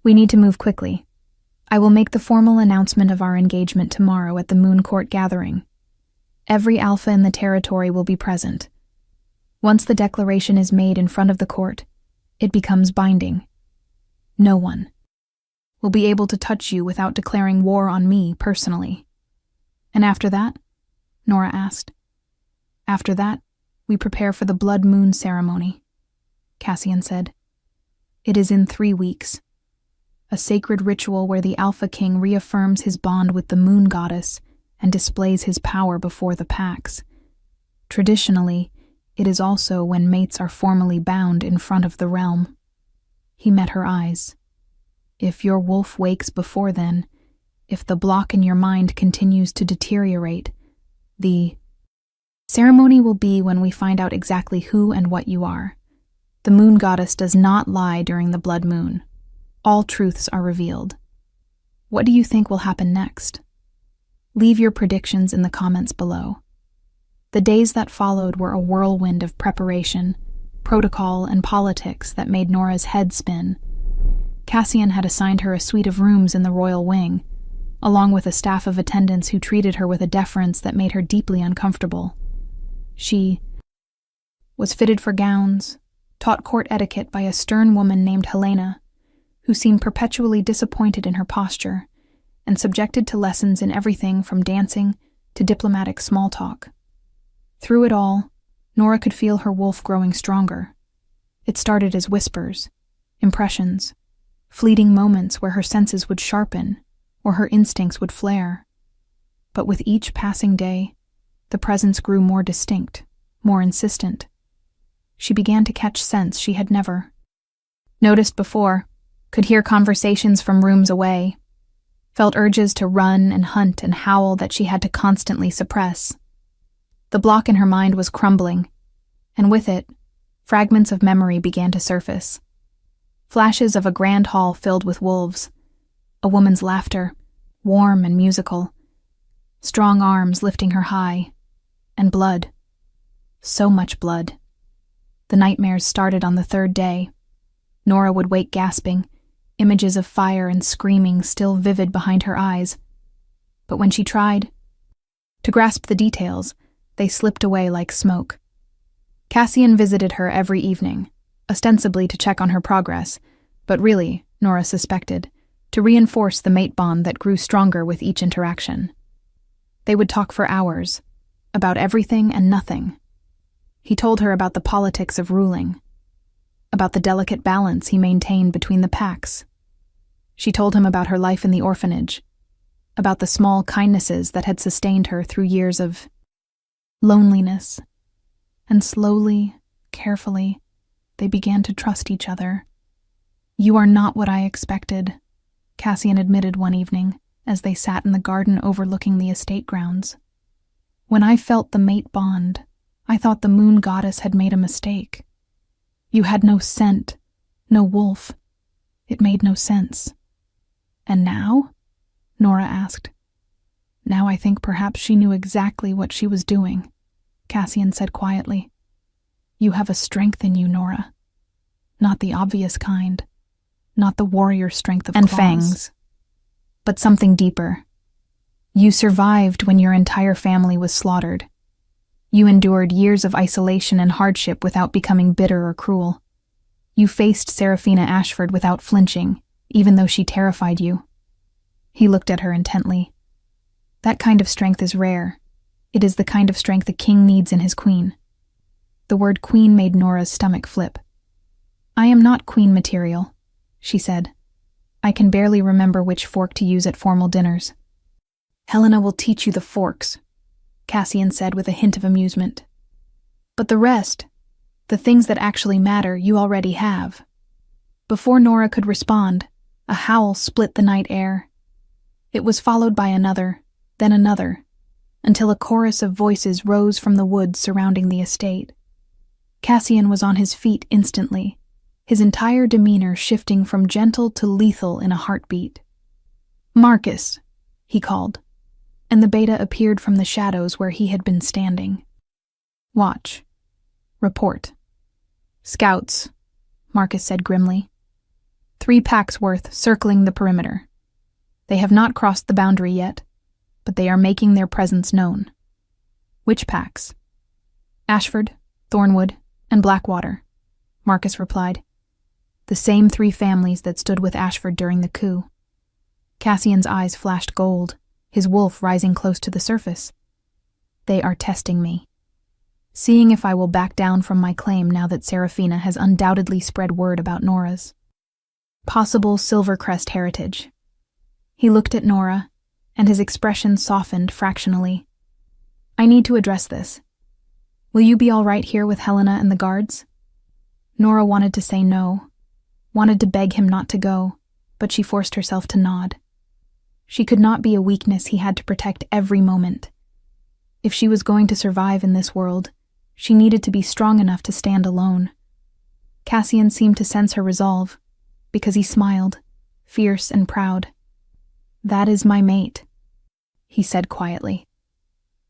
We need to move quickly. I will make the formal announcement of our engagement tomorrow at the Moon Court gathering. Every alpha in the territory will be present. Once the declaration is made in front of the court, it becomes binding. No one will be able to touch you without declaring war on me personally. And after that? Nora asked. After that, we prepare for the blood moon ceremony, Cassian said. It is in 3 weeks. A sacred ritual where the Alpha King reaffirms his bond with the moon goddess and displays his power before the packs. Traditionally, it is also when mates are formally bound in front of the realm. He met her eyes. If your wolf wakes before then, if the block in your mind continues to deteriorate, the ceremony will be when we find out exactly who and what you are. The moon goddess does not lie during the blood moon. All truths are revealed. What do you think will happen next? Leave your predictions in the comments below. The days that followed were a whirlwind of preparation, protocol, and politics that made Nora's head spin. Cassian had assigned her a suite of rooms in the royal wing, along with a staff of attendants who treated her with a deference that made her deeply uncomfortable. She was fitted for gowns, taught court etiquette by a stern woman named Helena, who seemed perpetually disappointed in her posture, and subjected to lessons in everything from dancing to diplomatic small talk. Through it all, Nora could feel her wolf growing stronger. It started as whispers, impressions, fleeting moments where her senses would sharpen or her instincts would flare. But with each passing day, the presence grew more distinct, more insistent. She began to catch scents she had never noticed before, could hear conversations from rooms away, felt urges to run and hunt and howl that she had to constantly suppress. The block in her mind was crumbling, and with it, fragments of memory began to surface. Flashes of a grand hall filled with wolves, a woman's laughter, warm and musical, strong arms lifting her high, and blood. So much blood. The nightmares started on the 3rd day. Nora would wake gasping, images of fire and screaming still vivid behind her eyes. But when she tried to grasp the details, they slipped away like smoke. Cassian visited her every evening, ostensibly to check on her progress, but really, Nora suspected, to reinforce the mate bond that grew stronger with each interaction. They would talk for hours, about everything and nothing. He told her about the politics of ruling, about the delicate balance he maintained between the packs. She told him about her life in the orphanage, about the small kindnesses that had sustained her through years of loneliness. And slowly, carefully, they began to trust each other. You are not what I expected, Cassian admitted one evening as they sat in the garden overlooking the estate grounds. When I felt the mate bond, I thought the moon goddess had made a mistake. You had no scent, no wolf. It made no sense. And now? Nora asked. Now I think perhaps she knew exactly what she was doing, Cassian said quietly. You have a strength in you, Nora. Not the obvious kind. Not the warrior strength of claws. Fangs. But something deeper. You survived when your entire family was slaughtered, You endured years of isolation and hardship without becoming bitter or cruel. You faced Serafina Ashford without flinching, even though she terrified you. He looked at her intently. That kind of strength is rare. It is the kind of strength a king needs in his queen. The word queen made Nora's stomach flip. I am not queen material, she said. I can barely remember which fork to use at formal dinners. Helena will teach you the forks, Cassian said with a hint of amusement. But the rest, the things that actually matter, you already have. Before Nora could respond, a howl split the night air. It was followed by another, then another, until a chorus of voices rose from the woods surrounding the estate. Cassian was on his feet instantly, his entire demeanor shifting from gentle to lethal in a heartbeat. Marcus, he called, and the beta appeared from the shadows where he had been standing. Watch. Report. Scouts, Marcus said grimly. 3 packs worth circling the perimeter. They have not crossed the boundary yet, but they are making their presence known. Which packs? Ashford, Thornwood, and Blackwater, Marcus replied. The same 3 families that stood with Ashford during the coup. Cassian's eyes flashed gold, his wolf rising close to the surface. They are testing me. Seeing if I will back down from my claim now that Serafina has undoubtedly spread word about Nora's possible Silvercrest heritage. He looked at Nora, and his expression softened fractionally. I need to address this. Will you be all right here with Helena and the guards? Nora wanted to say no, wanted to beg him not to go, but she forced herself to nod. She could not be a weakness he had to protect every moment. If she was going to survive in this world, she needed to be strong enough to stand alone. Cassian seemed to sense her resolve, because he smiled, fierce and proud. That is my mate, he said quietly.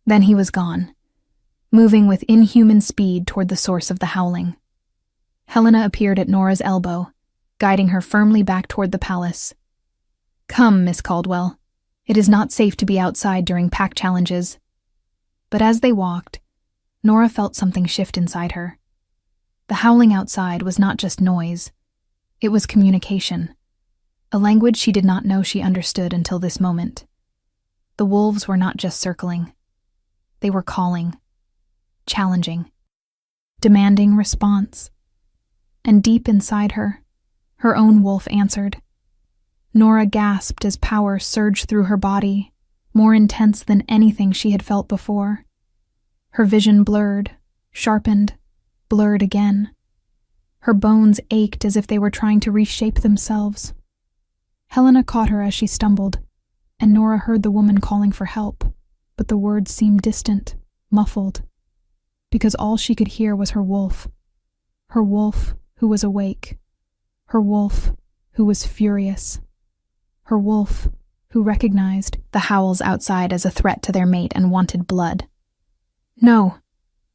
Then he was gone, moving with inhuman speed toward the source of the howling. Helena appeared at Nora's elbow, guiding her firmly back toward the palace. Come, Miss Caldwell. It is not safe to be outside during pack challenges. But as they walked, Nora felt something shift inside her. The howling outside was not just noise. It was communication, a language she did not know she understood until this moment. The wolves were not just circling. They were calling, challenging, demanding response. And deep inside her, her own wolf answered. Nora gasped as power surged through her body, more intense than anything she had felt before. Her vision blurred, sharpened, blurred again. Her bones ached as if they were trying to reshape themselves. Helena caught her as she stumbled, and Nora heard the woman calling for help, but the words seemed distant, muffled, because all she could hear was her wolf who was awake, her wolf who was furious, her wolf who recognized the howls outside as a threat to their mate and wanted blood. No,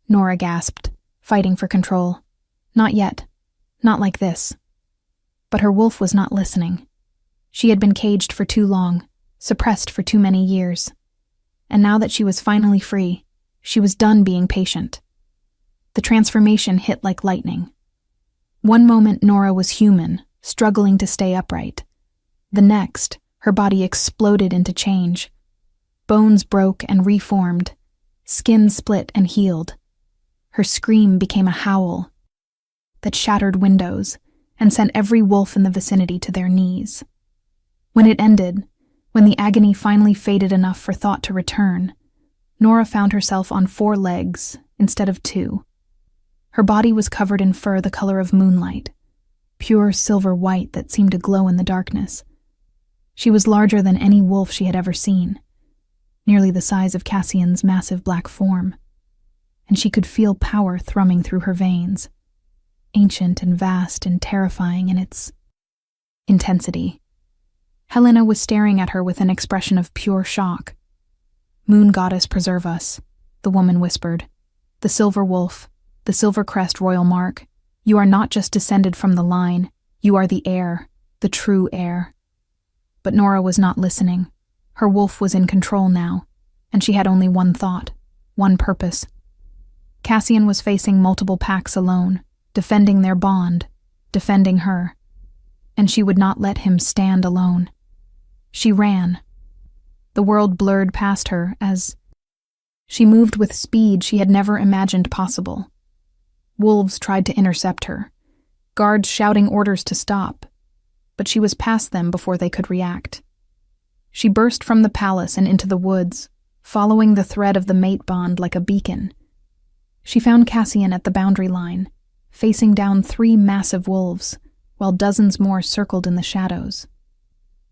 Nora gasped, fighting for control. Not yet. Not like this. But her wolf was not listening. She had been caged for too long, suppressed for too many years. And now that she was finally free, she was done being patient. The transformation hit like lightning. One moment Nora was human, struggling to stay upright. The next, her body exploded into change. Bones broke and reformed. Skin split and healed. Her scream became a howl that shattered windows and sent every wolf in the vicinity to their knees. When it ended, when the agony finally faded enough for thought to return, Nora found herself on 4 legs instead of 2. Her body was covered in fur the color of moonlight, pure silver white that seemed to glow in the darkness. She was larger than any wolf she had ever seen, nearly the size of Cassian's massive black form, and she could feel power thrumming through her veins, ancient and vast and terrifying in its intensity. Helena was staring at her with an expression of pure shock. Moon goddess preserve us, the woman whispered. The silver wolf, the silver crest royal mark. You are not just descended from the line, you are the heir, the true heir. But Nora was not listening. Her wolf was in control now, and she had only one thought, one purpose. Cassian was facing multiple packs alone, defending their bond, defending her. And she would not let him stand alone. She ran. The world blurred past her as she moved with speed she had never imagined possible. Wolves tried to intercept her, guards shouting orders to stop, but she was past them before they could react. She burst from the palace and into the woods, following the thread of the mate bond like a beacon. She found Cassian at the boundary line, facing down 3 massive wolves, while dozens more circled in the shadows.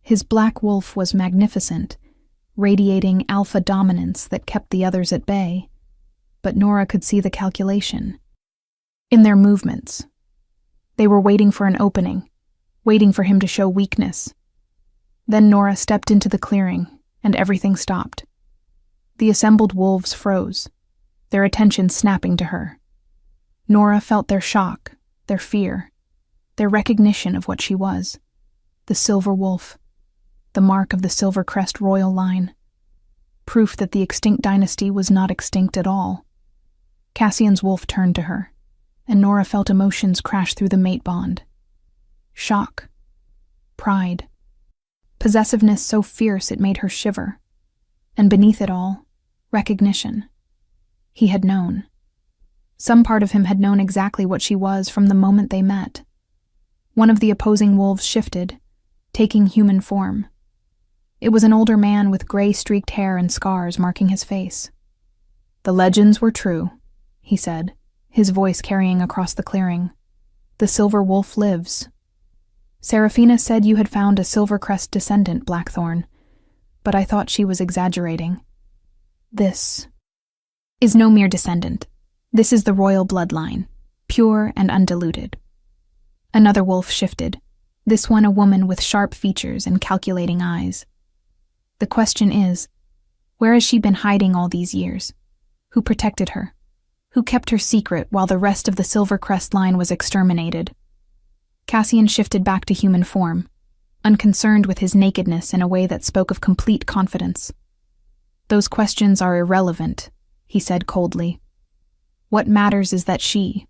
His black wolf was magnificent, radiating alpha dominance that kept the others at bay, but Nora could see the calculation in their movements. They were waiting for an opening, waiting for him to show weakness. Then Nora stepped into the clearing, and everything stopped. The assembled wolves froze, their attention snapping to her. Nora felt their shock, their fear, their recognition of what she was. The silver wolf, the mark of the Silver Crest royal line. Proof that the extinct dynasty was not extinct at all. Cassian's wolf turned to her, and Nora felt emotions crash through the mate bond. Shock. Pride. Possessiveness so fierce it made her shiver. And beneath it all, recognition. He had known. Some part of him had known exactly what she was from the moment they met. One of the opposing wolves shifted, taking human form. It was an older man with gray-streaked hair and scars marking his face. "The legends were true," he said, his voice carrying across the clearing. "The silver wolf lives. Seraphina said you had found a Silver Crest descendant, Blackthorn, but I thought she was exaggerating. This is no mere descendant. This is the royal bloodline, pure and undiluted." Another wolf shifted, this one a woman with sharp features and calculating eyes. "The question is, where has she been hiding all these years? Who protected her? Who kept her secret while the rest of the Silver Crest line was exterminated?" Cassian shifted back to human form, unconcerned with his nakedness in a way that spoke of complete confidence. "Those questions are irrelevant," he said coldly. "What matters is that she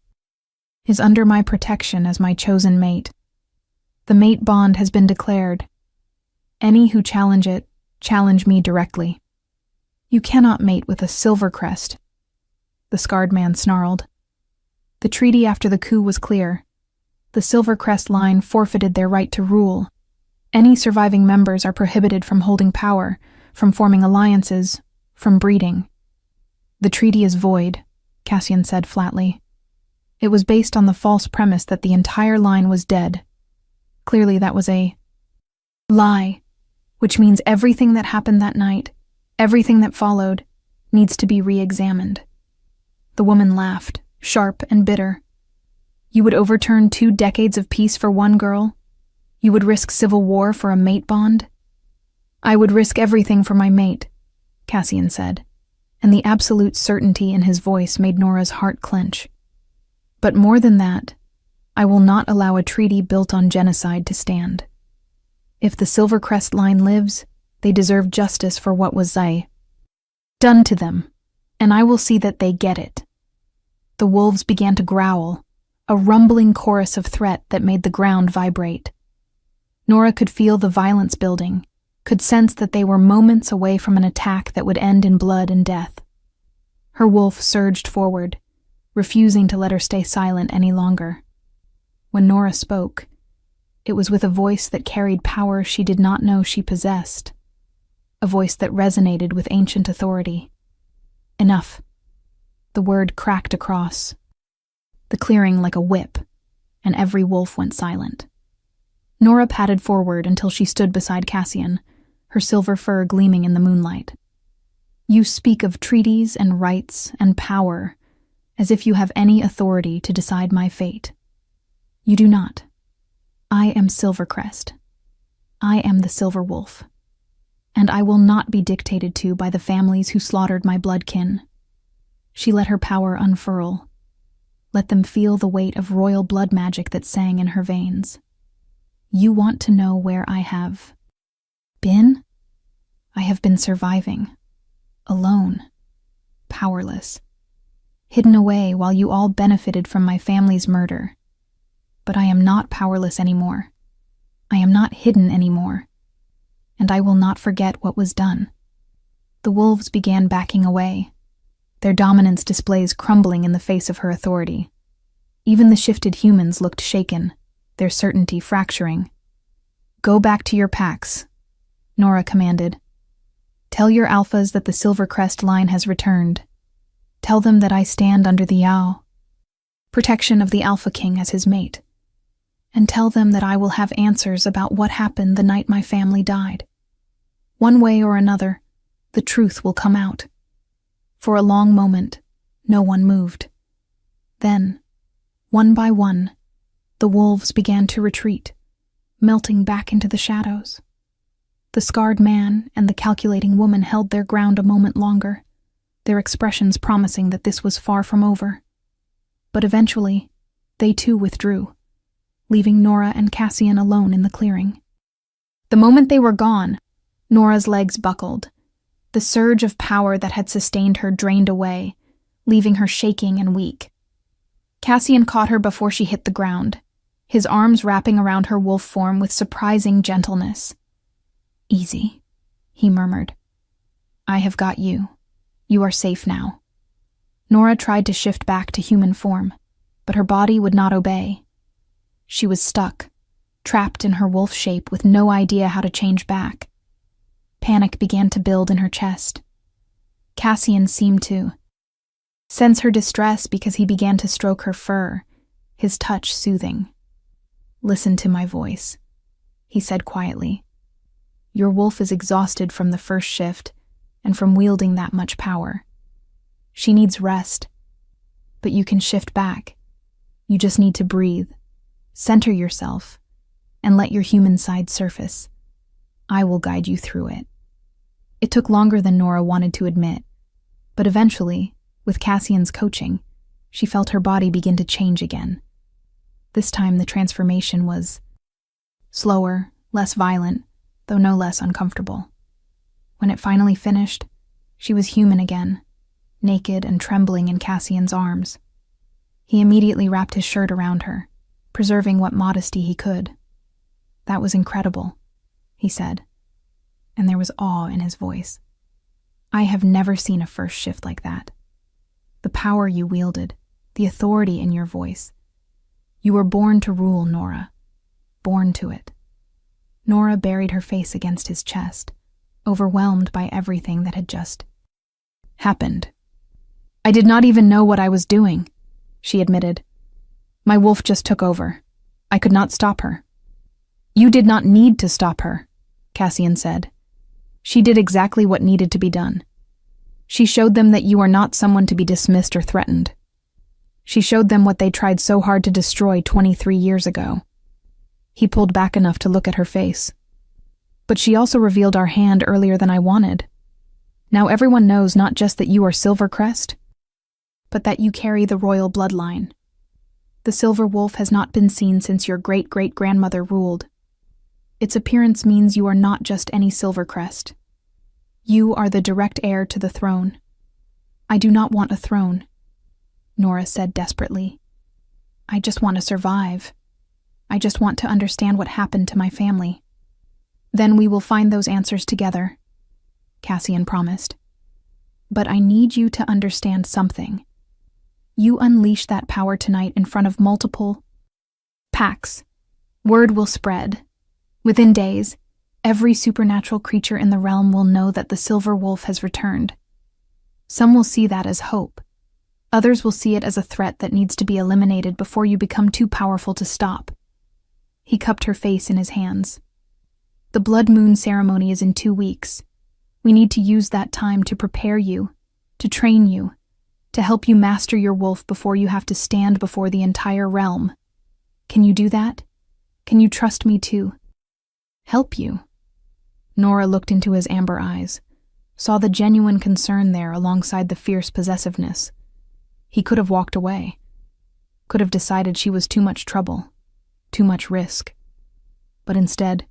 is under my protection as my chosen mate. The mate bond has been declared. Any who challenge it, challenge me directly. You cannot mate with a Silver Crest." The scarred man snarled. "The treaty after the coup was clear. The Silver Crest line forfeited their right to rule. Any surviving members are prohibited from holding power, from forming alliances, from breeding." "The treaty is void," Cassian said flatly. "It was based on the false premise that the entire line was dead. Clearly that was a lie, which means everything that happened that night, everything that followed, needs to be re-examined." The woman laughed, sharp and bitter. "You would overturn 2 decades of peace for one girl? You would risk civil war for a mate bond?" "I would risk everything for my mate," Cassian said, and the absolute certainty in his voice made Nora's heart clench. "But more than that, I will not allow a treaty built on genocide to stand. If the Silver Crest line lives, they deserve justice for what was done to them, and I will see that they get it." The wolves began to growl, a rumbling chorus of threat that made the ground vibrate. Nora could feel the violence building, could sense that they were moments away from an attack that would end in blood and death. Her wolf surged forward, refusing to let her stay silent any longer. When Nora spoke, it was with a voice that carried power she did not know she possessed, a voice that resonated with ancient authority. "Enough." The word cracked across the clearing like a whip, and every wolf went silent. Nora padded forward until she stood beside Cassian, her silver fur gleaming in the moonlight. "You speak of treaties and rights and power as if you have any authority to decide my fate. You do not. I am Silvercrest. I am the Silver Wolf. And I will not be dictated to by the families who slaughtered my bloodkin." She let her power unfurl. Let them feel the weight of royal blood magic that sang in her veins. "You want to know where I have been? I have been surviving, alone, powerless. hidden away while you all benefited from my family's murder. But I am not powerless anymore. I am not hidden anymore. And I will not forget what was done." The wolves began backing away, their dominance displays crumbling in the face of her authority. Even the shifted humans looked shaken, their certainty fracturing. "Go back to your packs," Nora commanded. "Tell your alphas that the Silvercrest line has returned. Tell them that I stand under the Yao, protection of the Alpha King as his mate. And tell them that I will have answers about what happened the night my family died. One way or another, the truth will come out." For a long moment, no one moved. Then, one by one, the wolves began to retreat, melting back into the shadows. The scarred man and the calculating woman held their ground a moment longer, their expressions promising that this was far from over. But eventually, they too withdrew, leaving Nora and Cassian alone in the clearing. The moment they were gone, Nora's legs buckled. The surge of power that had sustained her drained away, leaving her shaking and weak. Cassian caught her before she hit the ground, his arms wrapping around her wolf form with surprising gentleness. "Easy," he murmured. "I have got you. You are safe now." Nora tried to shift back to human form, but her body would not obey. She was stuck, trapped in her wolf shape with no idea how to change back. Panic began to build in her chest. Cassian seemed to sense her distress because he began to stroke her fur, his touch soothing. "Listen to my voice," he said quietly. "Your wolf is exhausted from the first shift and from wielding that much power. She needs rest, but you can shift back. You just need to breathe, center yourself, and let your human side surface. I will guide you through it." It took longer than Nora wanted to admit, but eventually, with Cassian's coaching, she felt her body begin to change again. This time the transformation was slower, less violent, though no less uncomfortable. When it finally finished, she was human again, naked and trembling in Cassian's arms. He immediately wrapped his shirt around her, preserving what modesty he could. "That was incredible," he said, and there was awe in his voice. "I have never seen a first shift like that. The power you wielded, the authority in your voice. You were born to rule, Nora. Born to it." Nora buried her face against his chest, overwhelmed by everything that had just happened. "I did not even know what I was doing," she admitted. "My wolf just took over. I could not stop her." "You did not need to stop her," Cassian said. "She did exactly what needed to be done. She showed them that you are not someone to be dismissed or threatened. She showed them what they tried so hard to destroy 23 years ago." He pulled back enough to look at her face. "But she also revealed our hand earlier than I wanted. Now everyone knows not just that you are Silvercrest, but that you carry the royal bloodline. The silver wolf has not been seen since your great-great-grandmother ruled. Its appearance means you are not just any Silvercrest. You are the direct heir to the throne." "I do not want a throne," Nora said desperately. "I just want to survive. I just want to understand what happened to my family." "Then we will find those answers together," Cassian promised. "But I need you to understand something. You unleash that power tonight in front of multiple packs. Word will spread. Within days, every supernatural creature in the realm will know that the silver wolf has returned. Some will see that as hope. Others will see it as a threat that needs to be eliminated before you become too powerful to stop." He cupped her face in his hands. "The blood moon ceremony is in 2 weeks. We need to use that time to prepare you, to train you, to help you master your wolf before you have to stand before the entire realm. Can you do that? Can you trust me to help you?" Nora looked into his amber eyes, saw the genuine concern there alongside the fierce possessiveness. He could have walked away, could have decided she was too much trouble, too much risk. But instead,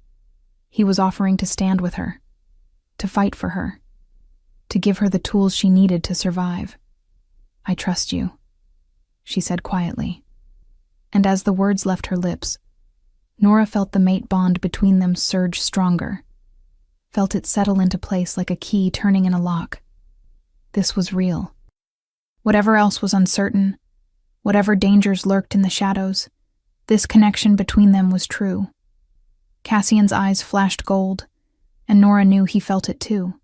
he was offering to stand with her, to fight for her, to give her the tools she needed to survive. "I trust you," she said quietly. And as the words left her lips, Nora felt the mate bond between them surge stronger, felt it settle into place like a key turning in a lock. This was real. Whatever else was uncertain, whatever dangers lurked in the shadows, this connection between them was true. Cassian's eyes flashed gold, and Nora knew he felt it too.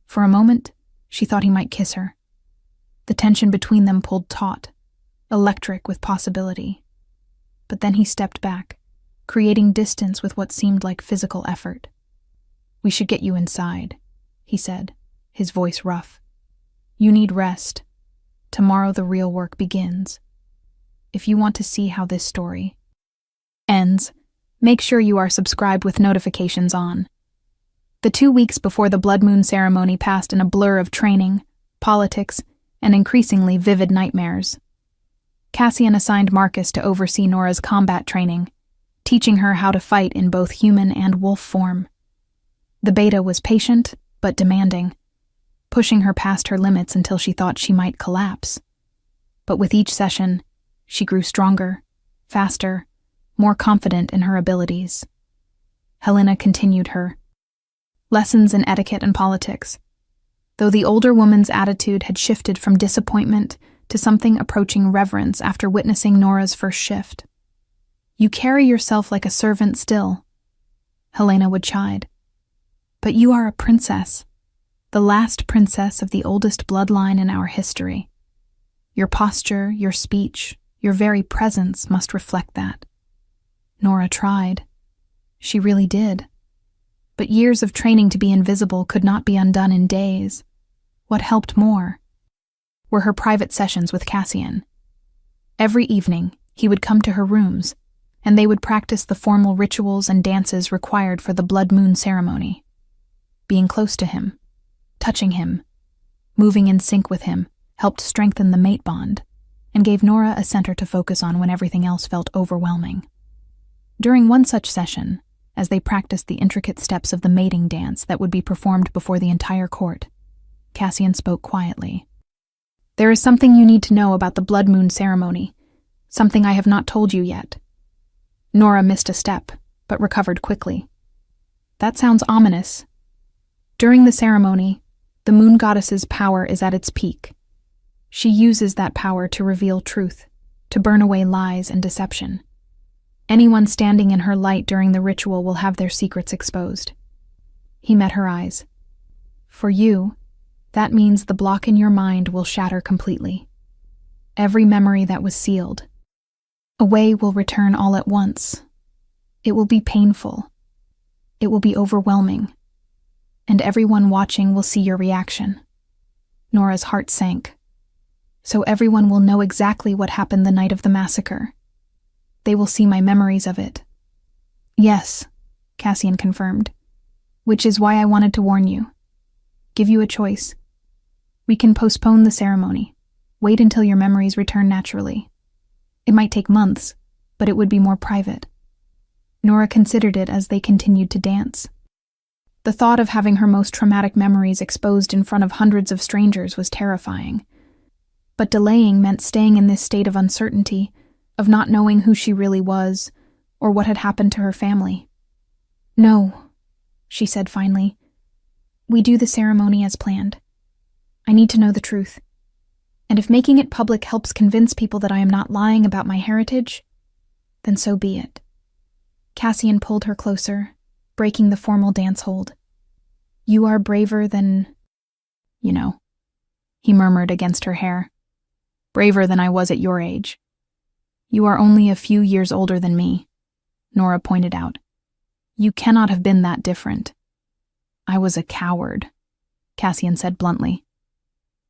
For a moment, she thought he might kiss her. The tension between them pulled taut, electric with possibility. But then he stepped back, creating distance with what seemed like physical effort. "We should get you inside," he said, his voice rough. "You need rest. Tomorrow the real work begins. If you want to see how this story ends, make sure you are subscribed with notifications on." The 2 weeks before the blood moon ceremony passed in a blur of training, politics, and increasingly vivid nightmares. Cassian assigned Marcus to oversee Nora's combat training, teaching her how to fight in both human and wolf form. The beta was patient, but demanding, pushing her past her limits until she thought she might collapse. But with each session, she grew stronger, faster, more confident in her abilities. Helena continued her lessons in etiquette and politics, though the older woman's attitude had shifted from disappointment to something approaching reverence after witnessing Nora's first shift. "You carry yourself like a servant still," Helena would chide. "But you are a princess, the last princess of the oldest bloodline in our history. Your posture, your speech, your very presence must reflect that." Nora tried. She really did. But years of training to be invisible could not be undone in days. What helped more were her private sessions with Cassian. Every evening, he would come to her rooms, and they would practice the formal rituals and dances required for the blood moon ceremony. Being close to him, touching him, moving in sync with him, helped strengthen the mate bond, and gave Nora a center to focus on when everything else felt overwhelming. During one such session, as they practiced the intricate steps of the mating dance that would be performed before the entire court, Cassian spoke quietly. "There is something you need to know about the blood moon ceremony, something I have not told you yet." Nora missed a step, but recovered quickly. "That sounds ominous." During the ceremony, the moon goddess's power is at its peak. She uses that power to reveal truth, to burn away lies and deception. Anyone standing in her light during the ritual will have their secrets exposed. He met her eyes. "For you, that means the block in your mind will shatter completely. Every memory that was sealed away will return all at once. It will be painful. It will be overwhelming. And everyone watching will see your reaction." Nora's heart sank. "So everyone will know exactly what happened the night of the massacre. They will see my memories of it." "Yes," Cassian confirmed, "which is why I wanted to warn you. Give you a choice. We can postpone the ceremony. Wait until your memories return naturally. It might take months, but it would be more private." Nora considered it as they continued to dance. The thought of having her most traumatic memories exposed in front of hundreds of strangers was terrifying. But delaying meant staying in this state of uncertainty, of not knowing who she really was, or what had happened to her family. "No," she said finally. "We do the ceremony as planned. I need to know the truth. And if making it public helps convince people that I am not lying about my heritage, then so be it." Cassian pulled her closer, breaking the formal dance hold. "You are braver than, he murmured against her hair. "Braver than I was at your age. You are only a few years older than me," Nora pointed out. "You cannot have been that different." "I was a coward," Cassian said bluntly.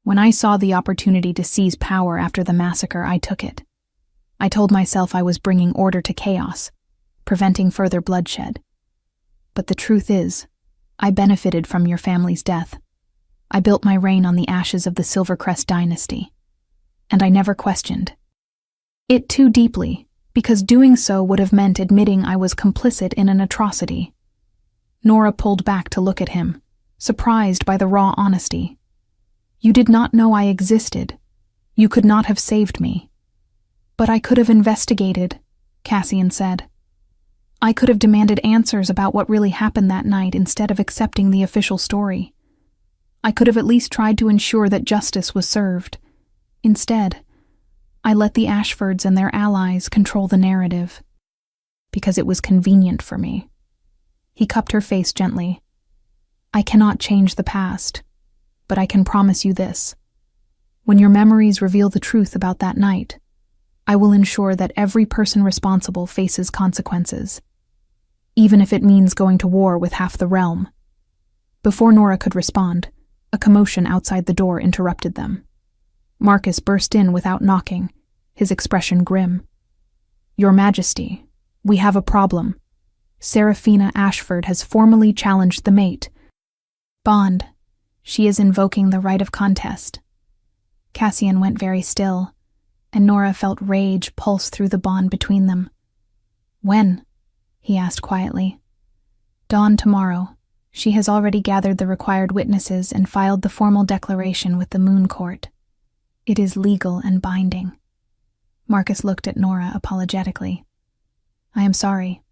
"When I saw the opportunity to seize power after the massacre, I took it. I told myself I was bringing order to chaos, preventing further bloodshed. But the truth is, I benefited from your family's death. I built my reign on the ashes of the Silvercrest dynasty. And I never questioned it too deeply, because doing so would have meant admitting I was complicit in an atrocity." Nora pulled back to look at him, surprised by the raw honesty. "You did not know I existed. You could not have saved me. But I could have investigated, Cassian said. I could have demanded answers about what really happened that night instead of accepting the official story. I could have at least tried to ensure that justice was served. Instead, I let the Ashfords and their allies control the narrative. Because it was convenient for me. He cupped her face gently. I cannot change the past, but I can promise you this. When your memories reveal the truth about that night, I will ensure that every person responsible faces consequences, even if it means going to war with half the realm. Before Nora could respond, a commotion outside the door interrupted them. Marcus burst in without knocking, his expression grim. Your Majesty, we have a problem. Seraphina Ashford has formally challenged the mate. Bond. She is invoking the right of contest. Cassian went very still, and Nora felt rage pulse through the bond between them. When? He asked quietly. Dawn tomorrow. She has already gathered the required witnesses and filed the formal declaration with the Moon Court. It is legal and binding. Marcus looked at Nora apologetically. I am sorry.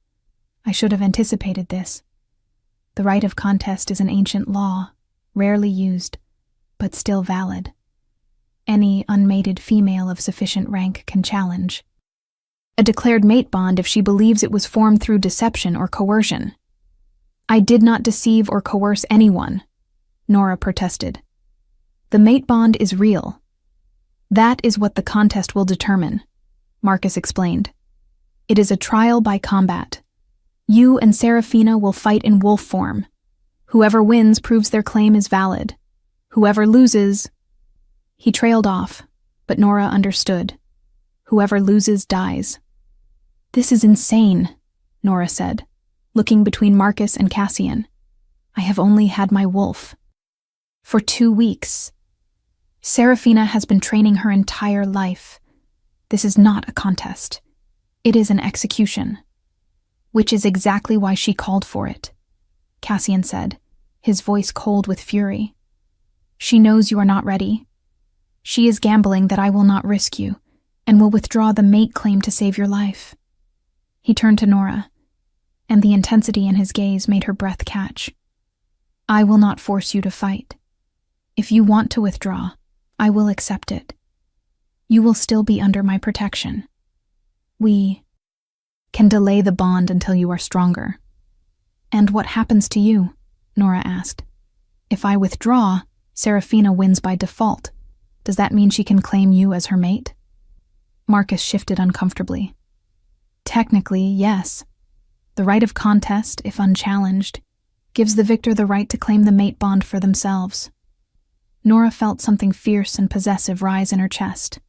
I should have anticipated this. The right of contest is an ancient law, rarely used, but still valid. Any unmated female of sufficient rank can challenge a declared mate bond if she believes it was formed through deception or coercion. I did not deceive or coerce anyone, Nora protested. The mate bond is real. That is what the contest will determine, Marcus explained. It is a trial by combat. You and Seraphina will fight in wolf form. Whoever wins proves their claim is valid. Whoever loses... He trailed off, but Nora understood. Whoever loses dies. This is insane, Nora said, looking between Marcus and Cassian. I have only had my wolf. For 2 weeks. Seraphina has been training her entire life. This is not a contest. It is an execution. Which is exactly why she called for it, Cassian said, his voice cold with fury. She knows you are not ready. She is gambling that I will not risk you, and will withdraw the mate claim to save your life. He turned to Nora, and the intensity in his gaze made her breath catch. I will not force you to fight. If you want to withdraw, I will accept it. You will still be under my protection. We can delay the bond until you are stronger. And what happens to you? Nora asked. If I withdraw, Seraphina wins by default. Does that mean she can claim you as her mate? Marcus shifted uncomfortably. Technically, yes. The right of contest, if unchallenged, gives the victor the right to claim the mate bond for themselves. Nora felt something fierce and possessive rise in her chest.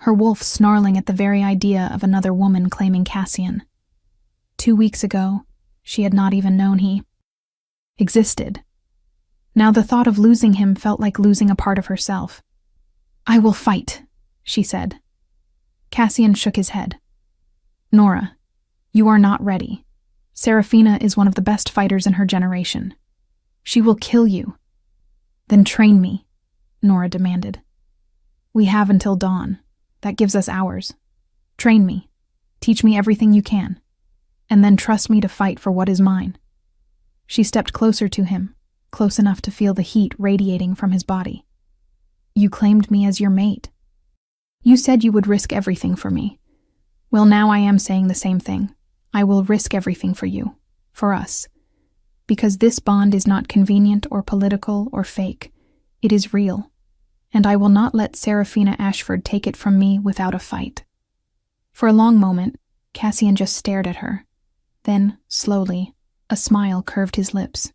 Her wolf snarling at the very idea of another woman claiming Cassian. 2 weeks ago, she had not even known he existed. Now the thought of losing him felt like losing a part of herself. I will fight, she said. Cassian shook his head. Nora, you are not ready. Seraphina is one of the best fighters in her generation. She will kill you. Then train me, Nora demanded. We have until dawn. That gives us hours. Train me. Teach me everything you can. And then trust me to fight for what is mine. She stepped closer to him, close enough to feel the heat radiating from his body. You claimed me as your mate. You said you would risk everything for me. Well, now I am saying the same thing. I will risk everything for you, for us. Because this bond is not convenient or political or fake. It is real. And I will not let Seraphina Ashford take it from me without a fight. For a long moment, Cassian just stared at her. Then, slowly, a smile curved his lips.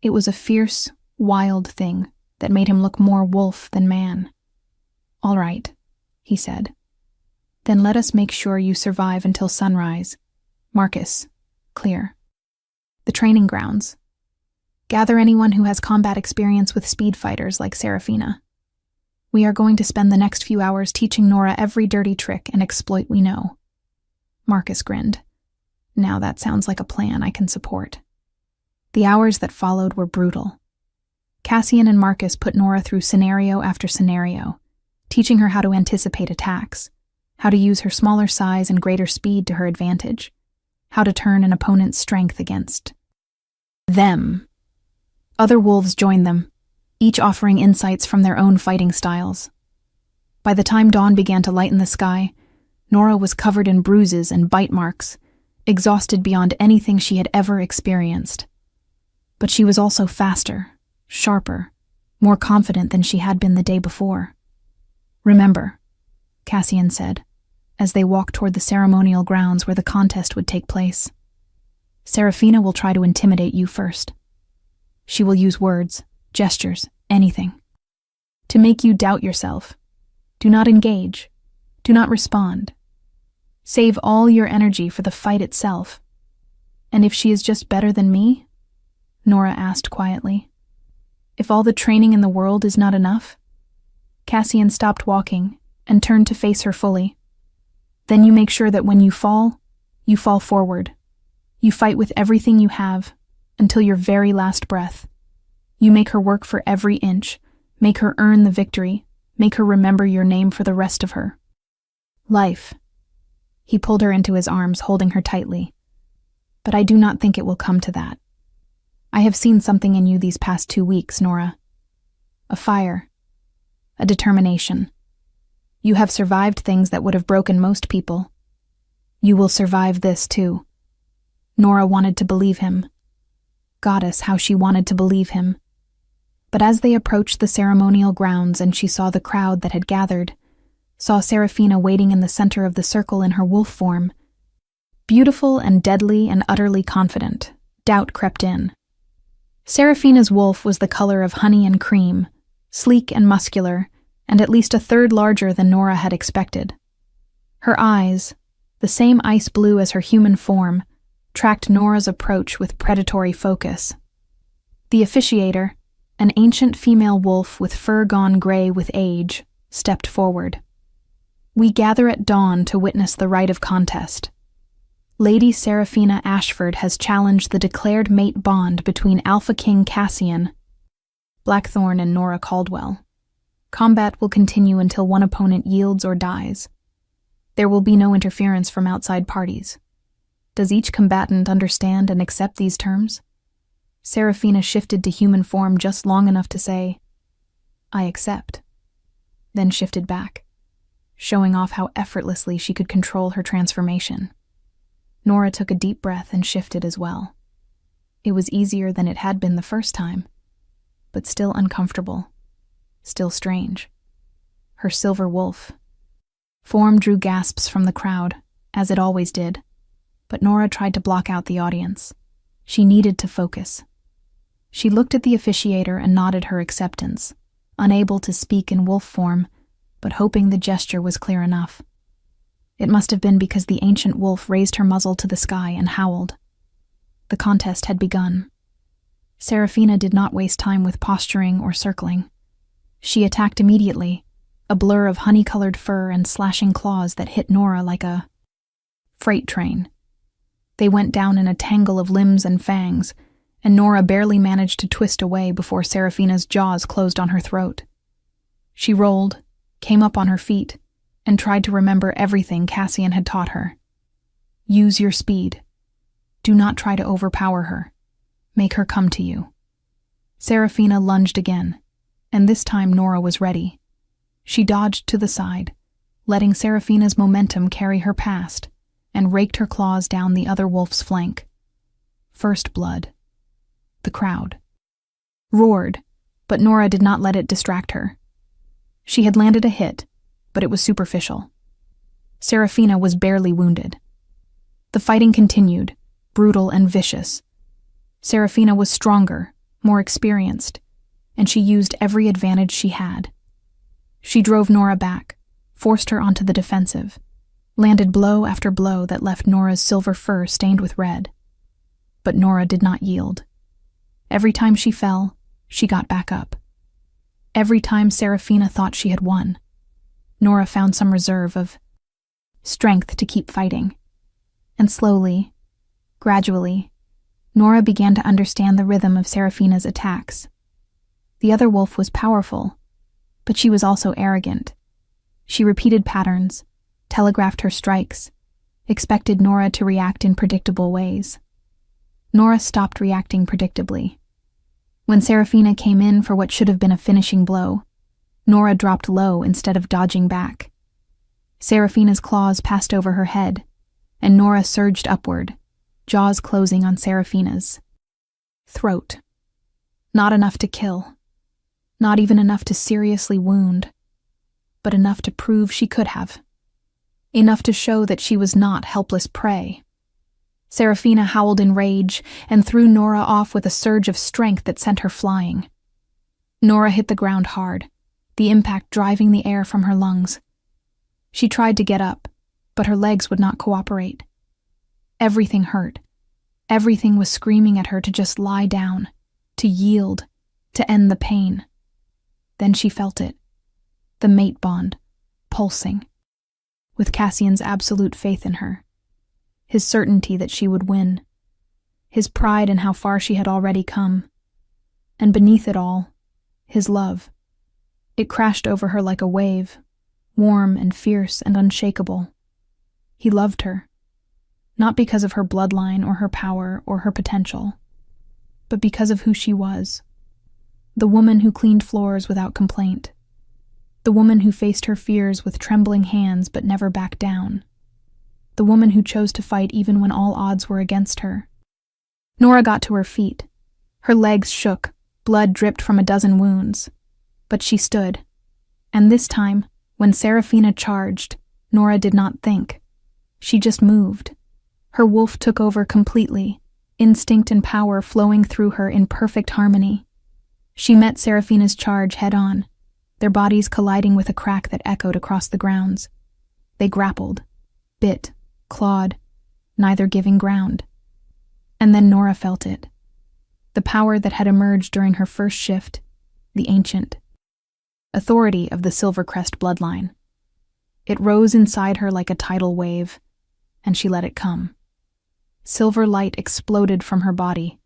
It was a fierce, wild thing that made him look more wolf than man. All right, he said. Then let us make sure you survive until sunrise. Marcus, clear. The training grounds. Gather anyone who has combat experience with speed fighters like Seraphina. We are going to spend the next few hours teaching Nora every dirty trick and exploit we know. Marcus grinned. Now that sounds like a plan I can support. The hours that followed were brutal. Cassian and Marcus put Nora through scenario after scenario, teaching her how to anticipate attacks, how to use her smaller size and greater speed to her advantage, how to turn an opponent's strength against them. Other wolves joined them, each offering insights from their own fighting styles. By the time dawn began to lighten the sky, Nora was covered in bruises and bite marks, exhausted beyond anything she had ever experienced. But she was also faster, sharper, more confident than she had been the day before. "Remember," Cassian said, as they walked toward the ceremonial grounds where the contest would take place. "Seraphina will try to intimidate you first. She will use words, gestures, anything, to make you doubt yourself. Do not engage. Do not respond. Save all your energy for the fight itself." "And if she is just better than me?" Nora asked quietly. "If all the training in the world is not enough?" Cassian stopped walking and turned to face her fully. "Then you make sure that when you fall forward. You fight with everything you have, until your very last breath. You make her work for every inch, make her earn the victory, make her remember your name for the rest of her life." He pulled her into his arms, holding her tightly. "But I do not think it will come to that. I have seen something in you these past 2 weeks, Nora. A fire. A determination. You have survived things that would have broken most people. You will survive this too." Nora wanted to believe him. Goddess, how she wanted to believe him. But as they approached the ceremonial grounds and she saw the crowd that had gathered, saw Seraphina waiting in the center of the circle in her wolf form, beautiful and deadly and utterly confident, doubt crept in. Seraphina's wolf was the color of honey and cream, sleek and muscular, and at least a third larger than Nora had expected. Her eyes, the same ice blue as her human form, tracked Nora's approach with predatory focus. The officiator, an ancient female wolf with fur gone gray with age, stepped forward. "We gather at dawn to witness the rite of contest. Lady Seraphina Ashford has challenged the declared mate bond between Alpha King Cassian, Blackthorn, and Nora Caldwell. Combat will continue until one opponent yields or dies. There will be no interference from outside parties. Does each combatant understand and accept these terms?" Seraphina shifted to human form just long enough to say, "I accept," then shifted back, showing off how effortlessly she could control her transformation. Nora took a deep breath and shifted as well. It was easier than it had been the first time, but still uncomfortable, still strange. Her silver wolf form drew gasps from the crowd, as it always did, but Nora tried to block out the audience. She needed to focus. She looked at the officiator and nodded her acceptance, unable to speak in wolf form, but hoping the gesture was clear enough. It must have been because the ancient wolf raised her muzzle to the sky and howled. The contest had begun. Seraphina did not waste time with posturing or circling. She attacked immediately, a blur of honey-colored fur and slashing claws that hit Nora like a freight train. They went down in a tangle of limbs and fangs, and Nora barely managed to twist away before Seraphina's jaws closed on her throat. She rolled, came up on her feet, and tried to remember everything Cassian had taught her. Use your speed. Do not try to overpower her. Make her come to you. Seraphina lunged again, and this time Nora was ready. She dodged to the side, letting Seraphina's momentum carry her past, and raked her claws down the other wolf's flank. First blood. The crowd roared, but Nora did not let it distract her. She had landed a hit, but it was superficial. Seraphina was barely wounded. The fighting continued, brutal and vicious. Seraphina was stronger, more experienced, and she used every advantage she had. She drove Nora back, forced her onto the defensive, landed blow after blow that left Nora's silver fur stained with red. But Nora did not yield. Every time she fell, she got back up. Every time Seraphina thought she had won, Nora found some reserve of strength to keep fighting. And slowly, gradually, Nora began to understand the rhythm of Seraphina's attacks. The other wolf was powerful, but she was also arrogant, She repeated patterns, telegraphed her strikes, expected Nora to react in predictable ways. Nora stopped reacting predictably. When Serafina came in for what should have been a finishing blow, Nora dropped low instead of dodging back. Serafina's claws passed over her head, and Nora surged upward, jaws closing on Serafina's throat. Not enough to kill. Not even enough to seriously wound, but enough to prove she could have. Enough to show that she was not helpless prey. Serafina howled in rage and threw Nora off with a surge of strength that sent her flying. Nora hit the ground hard, the impact driving the air from her lungs. She tried to get up, but her legs would not cooperate. Everything hurt. Everything was screaming at her to just lie down, to yield, to end the pain. Then she felt it. The mate bond, pulsing. With Cassian's absolute faith in her. His certainty that she would win. His pride in how far she had already come. And beneath it all, his love. It crashed over her like a wave, warm and fierce and unshakable. He loved her. Not because of her bloodline or her power or her potential, but because of who she was. The woman who cleaned floors without complaint. The woman who faced her fears with trembling hands but never backed down. The woman who chose to fight even when all odds were against her. Nora got to her feet. Her legs shook, blood dripped from a dozen wounds. But she stood. And this time, when Serafina charged, Nora did not think. She just moved. Her wolf took over completely, instinct and power flowing through her in perfect harmony. She met Serafina's charge head-on, their bodies colliding with a crack that echoed across the grounds. They grappled, bit, clawed, neither giving ground. And then Nora felt it. The power that had emerged during her first shift, the ancient authority of the Silvercrest bloodline. It rose inside her like a tidal wave, and she let it come. Silver light exploded from her body,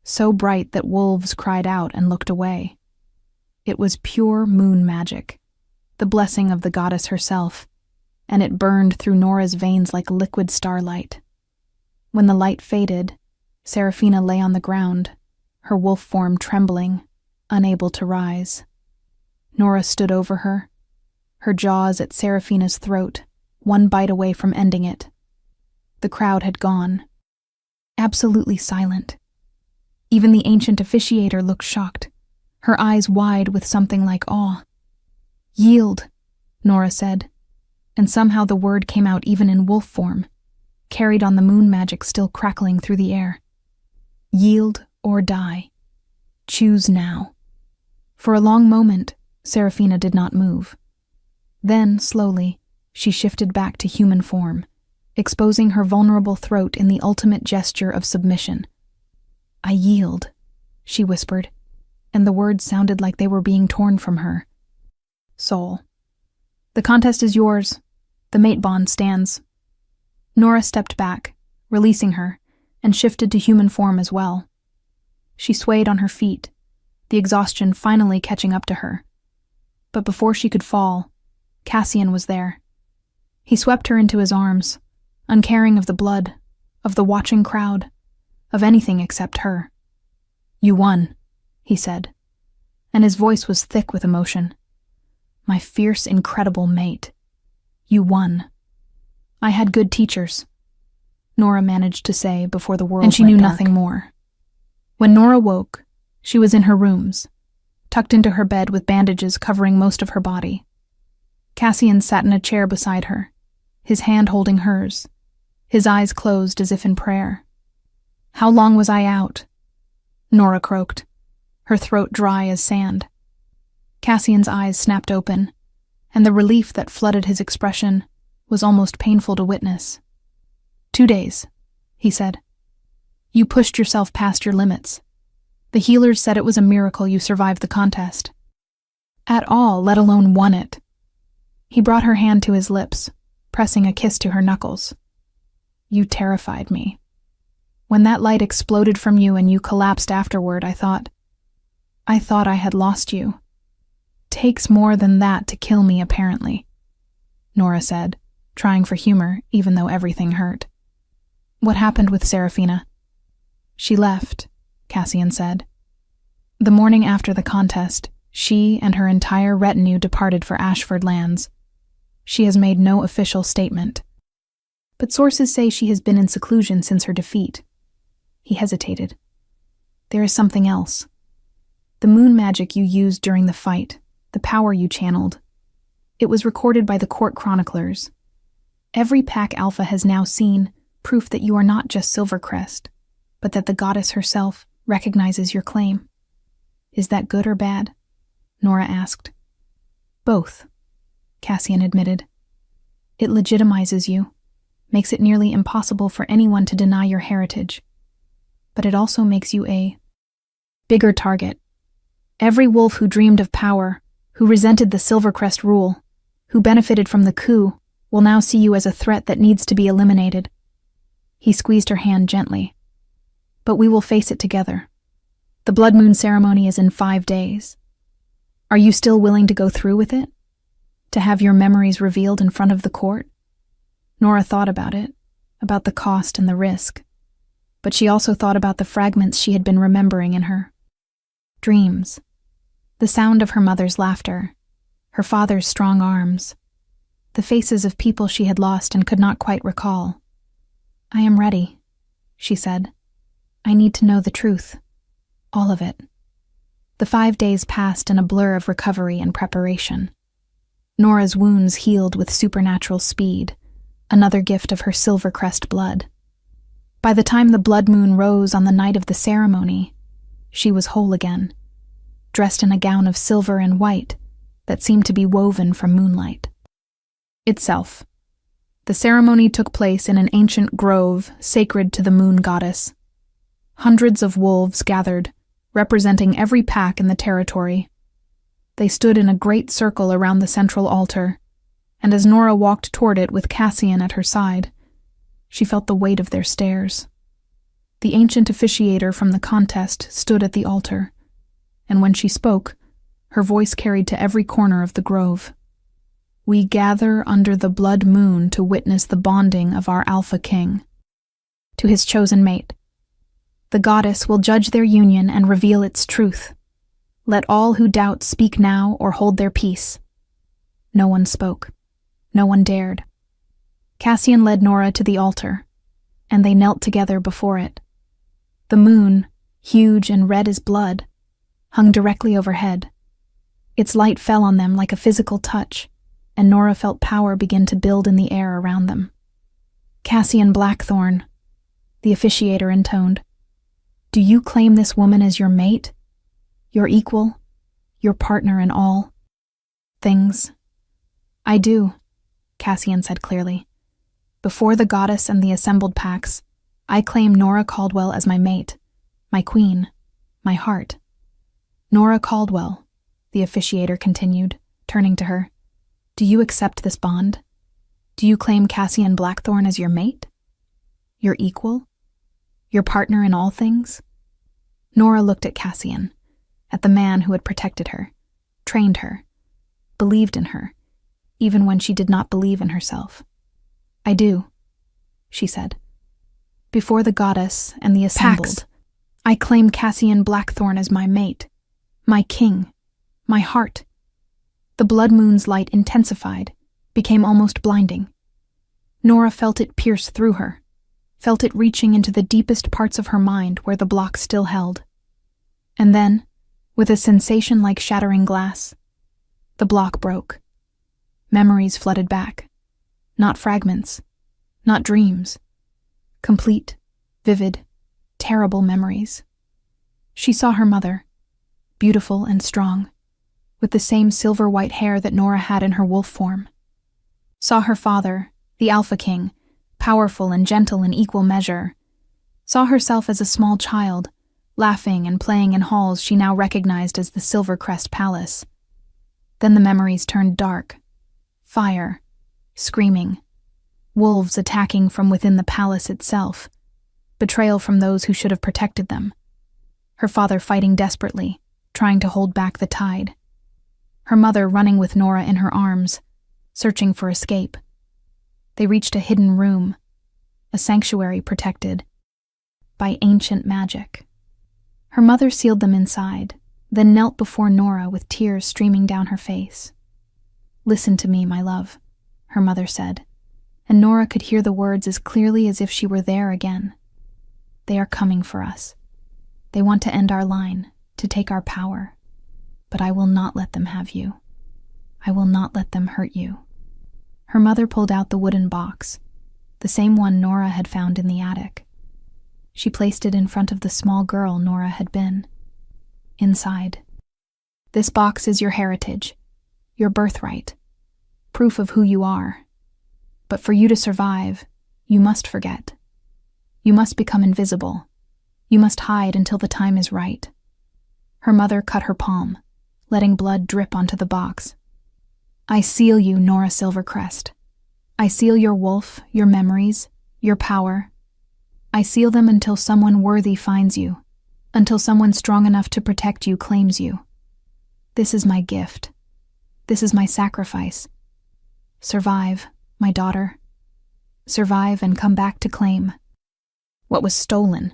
so bright that wolves cried out and looked away. It was pure moon magic, the blessing of the goddess herself, and it burned through Nora's veins like liquid starlight. When the light faded, Serafina lay on the ground, her wolf form trembling, unable to rise. Nora stood over her, her jaws at Serafina's throat, one bite away from ending it. The crowd had gone. Absolutely silent. Even the ancient officiator looked shocked, her eyes wide with something like awe. "Yield," Nora said, and somehow the word came out even in wolf form, carried on the moon magic still crackling through the air. Yield or die. Choose now. For a long moment, Serafina did not move. Then, slowly, she shifted back to human form, exposing her vulnerable throat in the ultimate gesture of submission. "I yield," she whispered, and the words sounded like they were being torn from her. "Soul. The contest is yours. The mate bond stands." Nora stepped back, releasing her, and shifted to human form as well. She swayed on her feet, the exhaustion finally catching up to her. But before she could fall, Cassian was there. He swept her into his arms, uncaring of the blood, of the watching crowd, of anything except her. "You won," he said, and his voice was thick with emotion. "My fierce, incredible mate. You won. I had good teachers," Nora managed to say before the world went dark. And she knew nothing more. When Nora woke, she was in her rooms, tucked into her bed with bandages covering most of her body. Cassian sat in a chair beside her, his hand holding hers, his eyes closed as if in prayer. "How long was I out?" Nora croaked, her throat dry as sand. Cassian's eyes snapped open, and the relief that flooded his expression was almost painful to witness. 2 days, he said. "You pushed yourself past your limits. The healers said it was a miracle you survived the contest. At all, let alone won it." He brought her hand to his lips, pressing a kiss to her knuckles. "You terrified me. When that light exploded from you and you collapsed afterward, I thought I had lost you. Takes more than that to kill me, apparently. Nora said, trying for humor even though everything hurt. What happened with Seraphina? She left, Cassian said. The morning after the contest, she and her entire retinue departed for Ashford Lands. She has made no official statement. But sources say she has been in seclusion since her defeat. He hesitated. There is something else. The moon magic you used during the fight, the power you channeled. It was recorded by the court chroniclers. Every Pack Alpha has now seen proof that you are not just Silvercrest, but that the goddess herself recognizes your claim. Is that good or bad? Nora asked. Both, Cassian admitted. It legitimizes you, makes it nearly impossible for anyone to deny your heritage. But it also makes you a bigger target. Every wolf who dreamed of power, who resented the Silvercrest rule, who benefited from the coup, will now see you as a threat that needs to be eliminated. He squeezed her hand gently. But we will face it together. The Blood Moon ceremony is in 5 days. Are you still willing to go through with it? To have your memories revealed in front of the court? Nora thought about it, about the cost and the risk. But she also thought about the fragments she had been remembering in her dreams. The sound of her mother's laughter, her father's strong arms, the faces of people she had lost and could not quite recall. I am ready, she said. I need to know the truth. All of it. The 5 days passed in a blur of recovery and preparation. Nora's wounds healed with supernatural speed, another gift of her Silvercrest blood. By the time the blood moon rose on the night of the ceremony, she was whole again, dressed in a gown of silver and white that seemed to be woven from moonlight. Itself. The ceremony took place in an ancient grove sacred to the moon goddess. Hundreds of wolves gathered, representing every pack in the territory. They stood in a great circle around the central altar, and as Nora walked toward it with Cassian at her side, she felt the weight of their stares. The ancient officiator from the contest stood at the altar, and when she spoke, her voice carried to every corner of the grove. We gather under the blood moon to witness the bonding of our Alpha King. To his chosen mate. The goddess will judge their union and reveal its truth. Let all who doubt speak now or hold their peace. No one spoke. No one dared. Cassian led Nora to the altar, and they knelt together before it. The moon, huge and red as blood, hung directly overhead. Its light fell on them like a physical touch, and Nora felt power begin to build in the air around them. Cassian Blackthorn, the officiator intoned. Do you claim this woman as your mate? Your equal? Your partner in all things? I do, Cassian said clearly. Before the goddess and the assembled packs, I claim Nora Caldwell as my mate, my queen, my heart. Nora Caldwell, the officiator continued, turning to her. Do you accept this bond? Do you claim Cassian Blackthorn as your mate? Your equal? Your partner in all things? Nora looked at Cassian, at the man who had protected her, trained her, believed in her, even when she did not believe in herself. I do, she said. Before the goddess and the assembled, I claim Cassian Blackthorn as my mate, my king, my heart. The blood moon's light intensified, became almost blinding. Nora felt it pierce through her, felt it reaching into the deepest parts of her mind where the block still held. And then, with a sensation like shattering glass, the block broke. Memories flooded back. Not fragments, not dreams. Complete, vivid, terrible memories. She saw her mother, beautiful and strong, with the same silver-white hair that Nora had in her wolf form. Saw her father, the Alpha King, powerful and gentle in equal measure. Saw herself as a small child, laughing and playing in halls she now recognized as the Silvercrest Palace. Then the memories turned dark. Fire, screaming, wolves attacking from within the palace itself, betrayal from those who should have protected them. Her father fighting desperately, trying to hold back the tide. Her mother running with Nora in her arms, searching for escape. They reached a hidden room, a sanctuary protected by ancient magic. Her mother sealed them inside, then knelt before Nora with tears streaming down her face. "Listen to me, my love," her mother said, and Nora could hear the words as clearly as if she were there again. "They are coming for us. They want to end our line, to take our power. But I will not let them have you. I will not let them hurt you." Her mother pulled out the wooden box, the same one Nora had found in the attic. She placed it in front of the small girl Nora had been. Inside, "This box is your heritage, your birthright, proof of who you are. But for you to survive, you must forget. You must become invisible. You must hide until the time is right." Her mother cut her palm, letting blood drip onto the box. "I seal you, Nora Silvercrest. I seal your wolf, your memories, your power. I seal them until someone worthy finds you, until someone strong enough to protect you claims you. This is my gift. This is my sacrifice. Survive, my daughter. Survive and come back to claim what was stolen."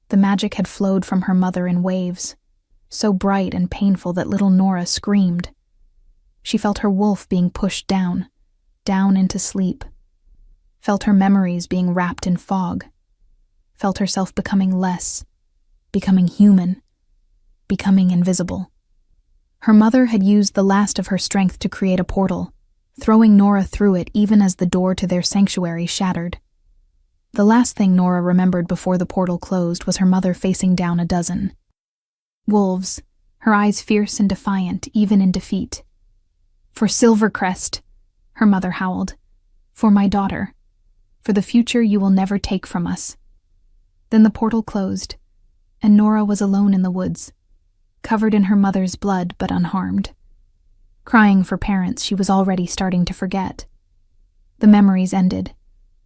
The magic had flowed from her mother in waves, so bright and painful that little Nora screamed. She felt her wolf being pushed down into sleep, felt her memories being wrapped in fog, felt herself becoming less, becoming human, becoming invisible. Her mother had used the last of her strength to create a portal, throwing Nora through it even as the door to their sanctuary shattered. The last thing Nora remembered before the portal closed was her mother facing down a dozen wolves, her eyes fierce and defiant even in defeat. "For Silvercrest," her mother howled. "For my daughter. For the future you will never take from us." Then the portal closed, and Nora was alone in the woods, covered in her mother's blood but unharmed. Crying for parents she was already starting to forget. The memories ended,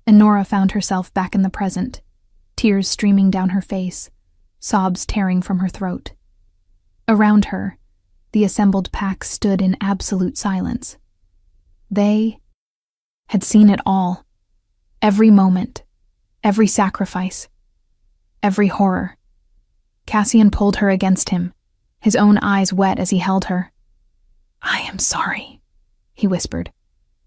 and Nora found herself back in the present, tears streaming down her face, sobs tearing from her throat. Around her, the assembled pack stood in absolute silence. They had seen it all. Every moment, every sacrifice, every horror. Cassian pulled her against him, his own eyes wet as he held her. "I am sorry," he whispered.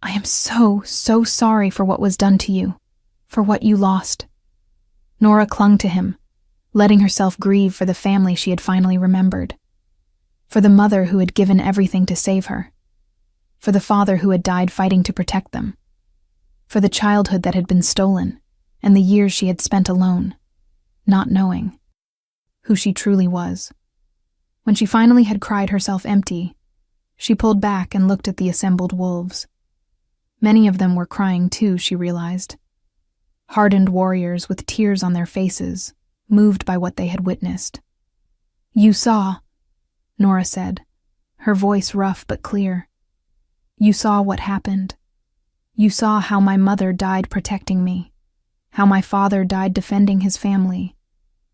"I am so sorry for what was done to you, for what you lost." Nora clung to him, letting herself grieve for the family she had finally remembered, for the mother who had given everything to save her, for the father who had died fighting to protect them, for the childhood that had been stolen, and the years she had spent alone, not knowing who she truly was. When she finally had cried herself empty, she pulled back and looked at the assembled wolves. Many of them were crying too, she realized. Hardened warriors with tears on their faces, moved by what they had witnessed. "You saw," Nora said, her voice rough but clear. "You saw what happened. You saw how my mother died protecting me, how my father died defending his family,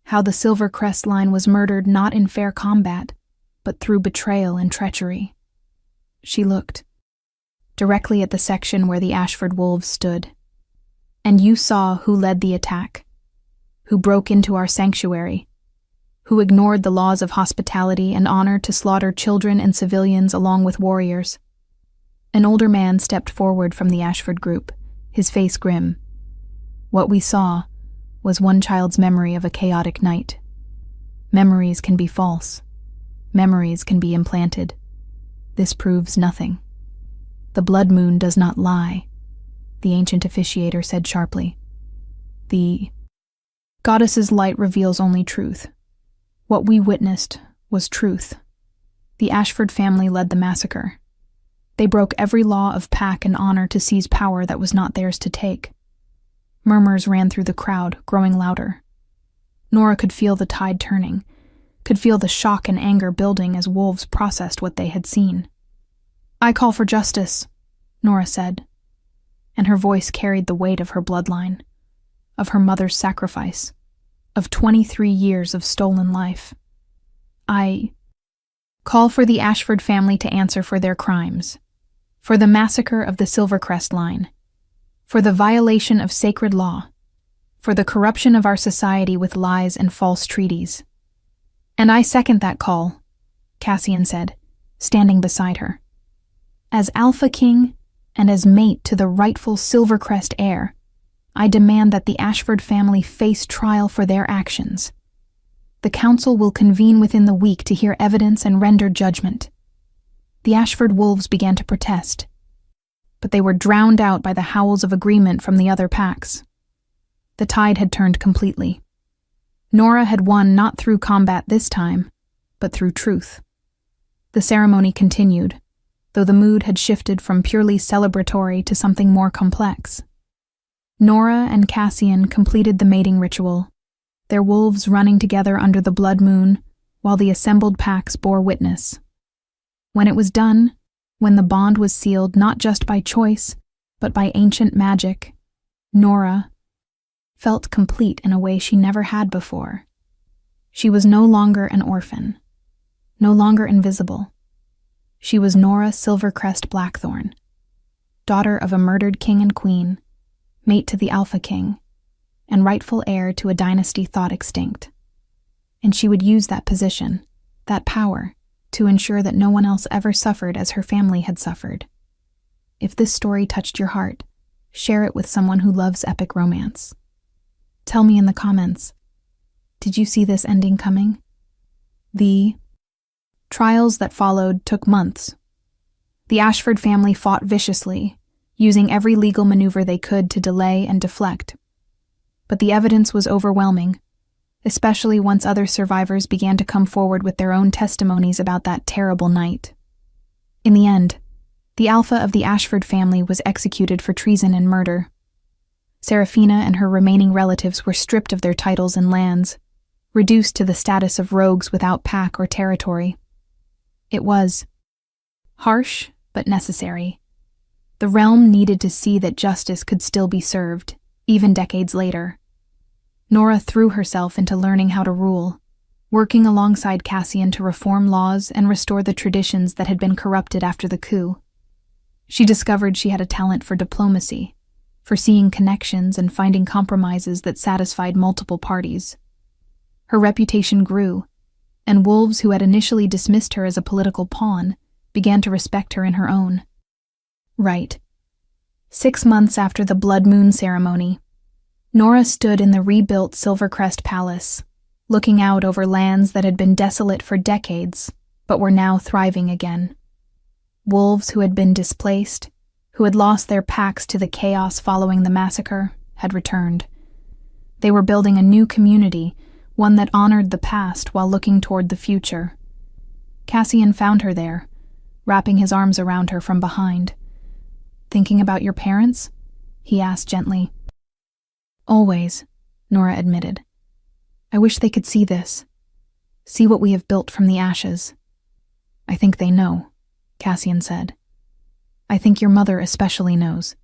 how the Silvercrest line was murdered not in fair combat, but through betrayal and treachery." She looked directly at the section where the Ashford wolves stood. "And you saw who led the attack, who broke into our sanctuary, who ignored the laws of hospitality and honor to slaughter children and civilians along with warriors." An older man stepped forward from the Ashford group, his face grim. "What we saw was one child's memory of a chaotic night. Memories can be false. Memories can be implanted. This proves nothing. The blood moon does not lie," the ancient officiator said sharply. "The goddess's light reveals only truth. What we witnessed was truth. The Ashford family led the massacre. They broke every law of pack and honor to seize power that was not theirs to take." Murmurs ran through the crowd, growing louder. Nora could feel the tide turning, could feel the shock and anger building as wolves processed what they had seen. "I call for justice," Nora said, and her voice carried the weight of her bloodline, of her mother's sacrifice, of 23 years of stolen life. "I call for the Ashford family to answer for their crimes, for the massacre of the Silvercrest line, for the violation of sacred law, for the corruption of our society with lies and false treaties. And I second that call, Cassian said, standing beside her. As Alpha King and as mate to the rightful Silvercrest heir, I demand that the Ashford family face trial for their actions. The council will convene within the week to hear evidence and render judgment. The Ashford wolves began to protest, but they were drowned out by the howls of agreement from the other packs. The tide had turned completely. Nora had won not through combat this time, but through truth. The ceremony continued, though the mood had shifted from purely celebratory to something more complex. Nora and Cassian completed the mating ritual, their wolves running together under the blood moon, while the assembled packs bore witness. When it was done, when the bond was sealed not just by choice, but by ancient magic, Nora felt complete in a way she never had before. She was no longer an orphan, no longer invisible. She was Nora Silvercrest Blackthorn, daughter of a murdered king and queen, mate to the Alpha King, and rightful heir to a dynasty thought extinct. And she would use that position, that power, to ensure that no one else ever suffered as her family had suffered. If this story touched your heart, share it with someone who loves epic romance. Tell me in the comments, did you see this ending coming? The trials that followed took months. The Ashford family fought viciously, using every legal maneuver they could to delay and deflect. But the evidence was overwhelming, especially once other survivors began to come forward with their own testimonies about that terrible night. In the end, the Alpha of the Ashford family was executed for treason and murder. Seraphina and her remaining relatives were stripped of their titles and lands, reduced to the status of rogues without pack or territory. It was harsh, but necessary. The realm needed to see that justice could still be served, even decades later. Nora threw herself into learning how to rule, working alongside Cassian to reform laws and restore the traditions that had been corrupted after the coup. She discovered she had a talent for diplomacy, for seeing connections and finding compromises that satisfied multiple parties. Her reputation grew, and wolves who had initially dismissed her as a political pawn began to respect her in her own right. 6 months after the Blood Moon ceremony, Nora stood in the rebuilt Silvercrest Palace, looking out over lands that had been desolate for decades, but were now thriving again. Wolves who had been displaced, who had lost their packs to the chaos following the massacre, had returned. They were building a new community, one that honored the past while looking toward the future. Cassian found her there, wrapping his arms around her from behind. "Thinking about your parents?" he asked gently. "Always," Nora admitted. "I wish they could see this. See what we have built from the ashes." "I think they know," Cassian said. "I think your mother especially knows.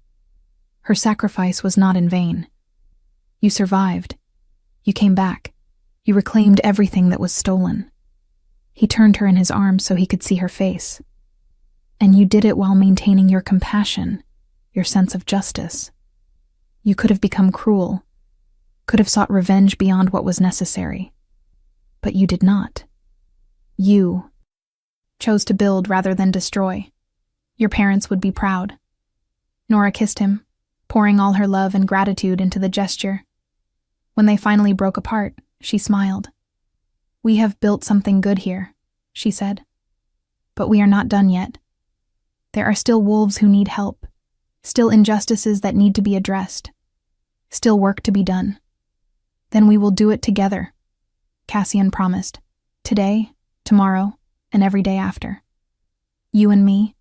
Her sacrifice was not in vain. You survived. You came back. You reclaimed everything that was stolen." He turned her in his arms so he could see her face. "And you did it while maintaining your compassion, your sense of justice. You could have become cruel, could have sought revenge beyond what was necessary. But you did not. You chose to build rather than destroy. Your parents would be proud." Nora kissed him, pouring all her love and gratitude into the gesture. When they finally broke apart, she smiled. "We have built something good here," she said. "But we are not done yet. There are still wolves who need help, still injustices that need to be addressed, still work to be done. Then we will do it together," Cassian promised. "Today, tomorrow, and every day after. You and me,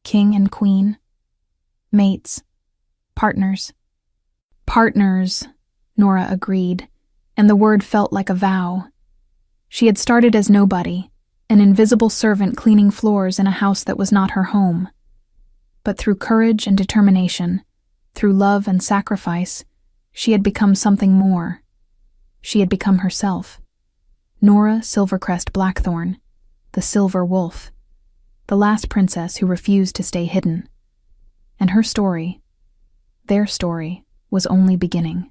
king and queen, mates, partners." "Partners," Nora agreed, and the word felt like a vow. She had started as nobody, an invisible servant cleaning floors in a house that was not her home. But through courage and determination, through love and sacrifice, she had become something more. She had become herself. Nora Silvercrest Blackthorn, the Silver Wolf, the last princess who refused to stay hidden. And her story, their story, was only beginning.